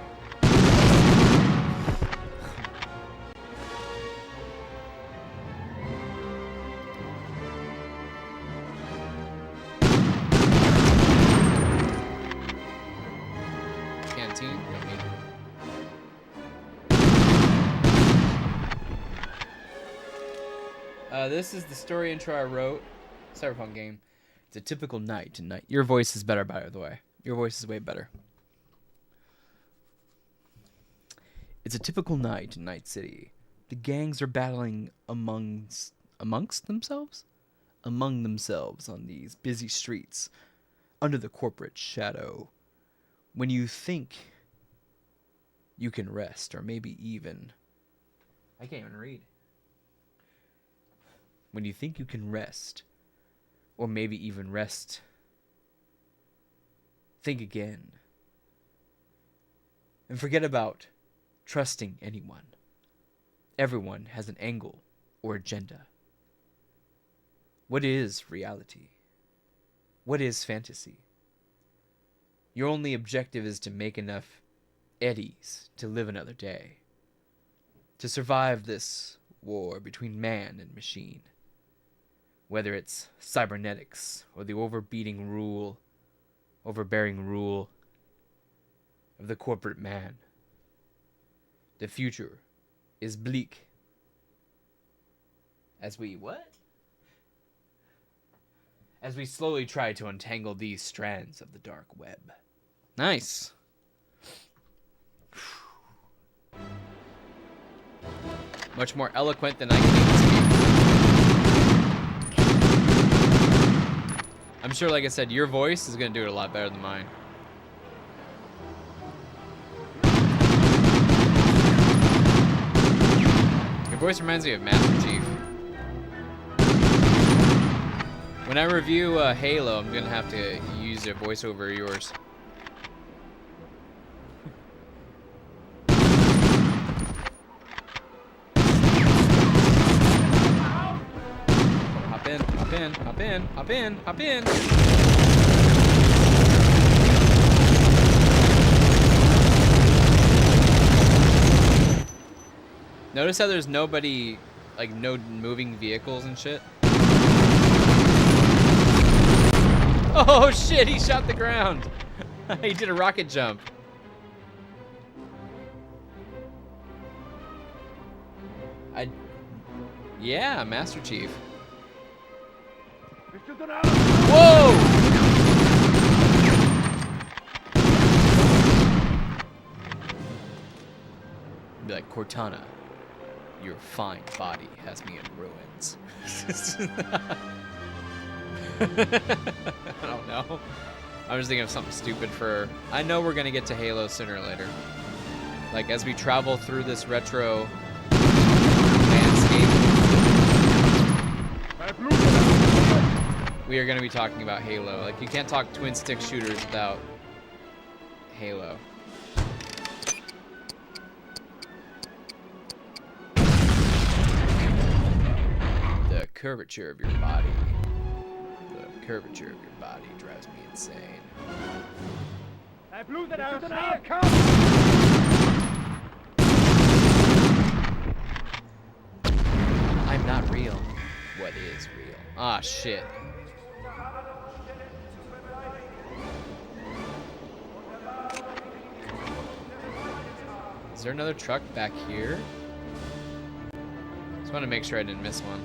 Canteen. Don't need it. This is the story intro I wrote. Cyberpunk game. It's a typical night tonight. Your voice is better, by the way. Your voice is way better. It's a typical night in Night City. The gangs are battling amongst themselves? Among themselves on these busy streets, under the corporate shadow. When you think you can rest, or maybe even... I can't even read. When you think you can rest, or maybe even rest, think again. And forget about trusting anyone. Everyone has an angle or agenda. What is reality? What is fantasy? Your only objective is to make enough eddies to live another day, to survive this war between man and machine. Whether it's cybernetics or the overbearing rule of the corporate man. The future is bleak. As we slowly try to untangle these strands of the dark web. Nice. Much more eloquent than I can even speak. I'm sure, like I said, your voice is going to do it a lot better than mine. Your voice reminds me of Master Chief. When I review Halo, I'm going to have to use a voiceover of yours. Hop in, hop in, hop in, hop in, hop in. Notice how there's nobody, like no moving vehicles and shit? Oh shit, he shot the ground. He did a rocket jump. Yeah, Master Chief. Whoa! Be like, Cortana, your fine body has me in ruins. I don't know. I'm just thinking of something stupid for... I know we're going to get to Halo sooner or later. Like, as we travel through this retro landscape, we are going to be talking about Halo. Like, you can't talk twin-stick shooters without Halo. The curvature of your body. The curvature of your body drives me insane. I'm not real. What is real? Ah, shit. there another truck back here? Just want to make sure I didn't miss one.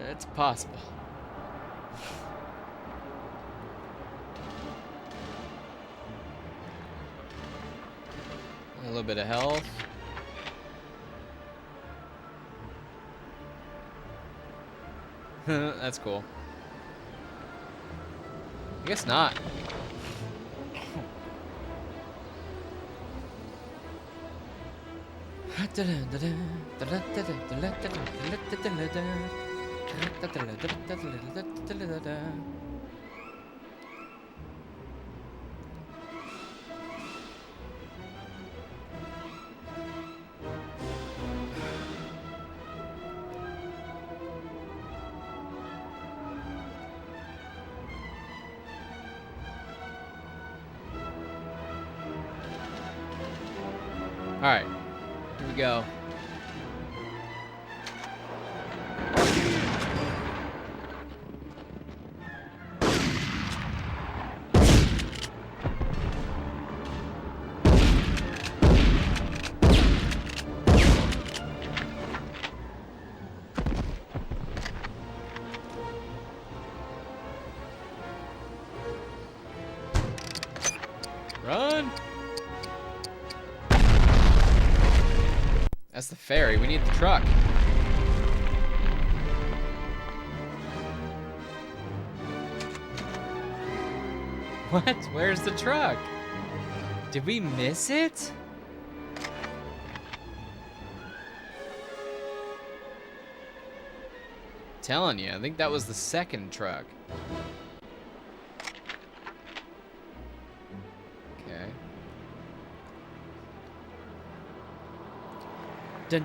It's possible. A little bit of health. That's cool. I guess not. All right, here we go. Run! That's the ferry. We need the truck. What? Where's the truck? Did we miss it? Telling you, I think that was the second truck. Okay. Are you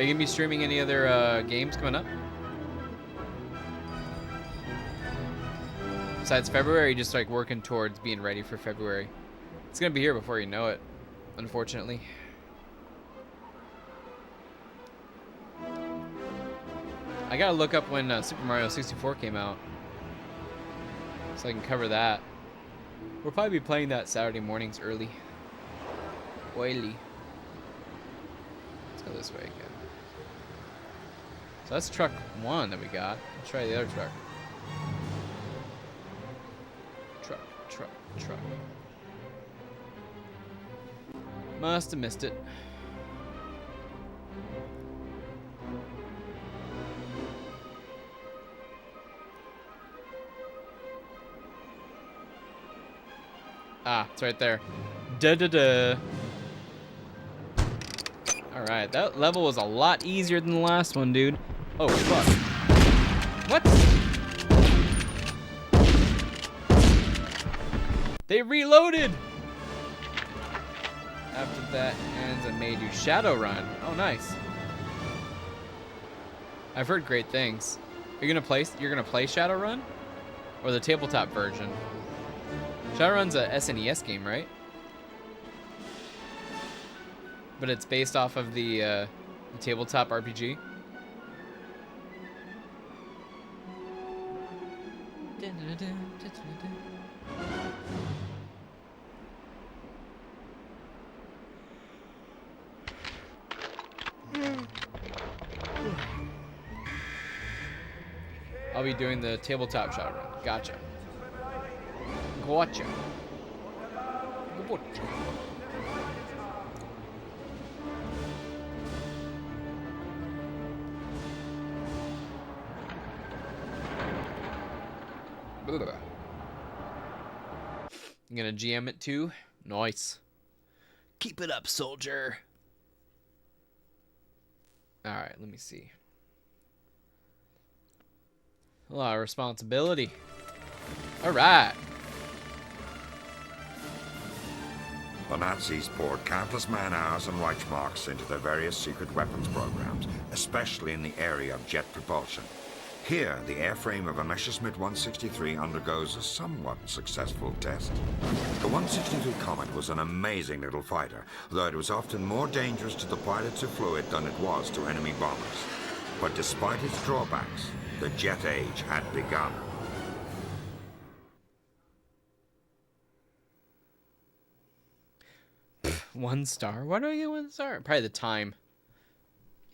gonna be streaming any other games coming up? Besides February, or are you just like working towards being ready for February? It's gonna be here before you know it, unfortunately. I gotta look up when Super Mario 64 came out, so I can cover that. We'll probably be playing that Saturday mornings early. Oily. Let's go this way again. So that's truck 1 that we got. Let's try the other truck. Truck. Must have missed it. Ah, it's right there. Da-da-da. Alright, that level was a lot easier than the last one, dude. Oh, fuck. What? They reloaded! After that ends, I made you Shadowrun. Oh, nice. I've heard great things. You're gonna play Shadowrun? Or the tabletop version? Shadowrun's a SNES game, right? But it's based off of the tabletop RPG. I'll be doing the tabletop Shadowrun. Gotcha. Gotcha. You gonna GM it too? Nice. Keep it up, soldier. Alright, let me see. A lot of responsibility. Alright. The Nazis poured countless man-hours and Reichsmarks into their various secret weapons programs, especially in the area of jet propulsion. Here, the airframe of a Messerschmitt 163 undergoes a somewhat successful test. The 163 Comet was an amazing little fighter, though it was often more dangerous to the pilots who flew it than it was to enemy bombers. But despite its drawbacks, The Jet Age had begun. One star? Why do I get 1 star? Probably the time.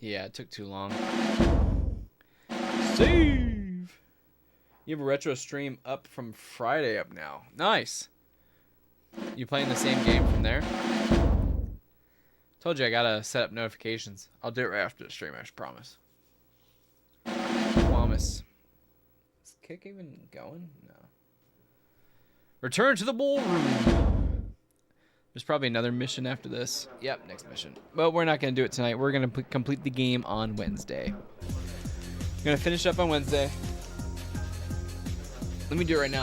Yeah, it took too long. Save! You have a retro stream up from Friday up now. Nice. You playing the same game from there? Told you I gotta set up notifications. I'll do it right after the stream, I promise. Promise. Is Kick even going? No. Return to the ballroom. There's probably another mission after this. Yep, next mission. But we're not going to do it tonight. We're going to complete the game on Wednesday. We're going to finish up on Wednesday. Let me do it right now.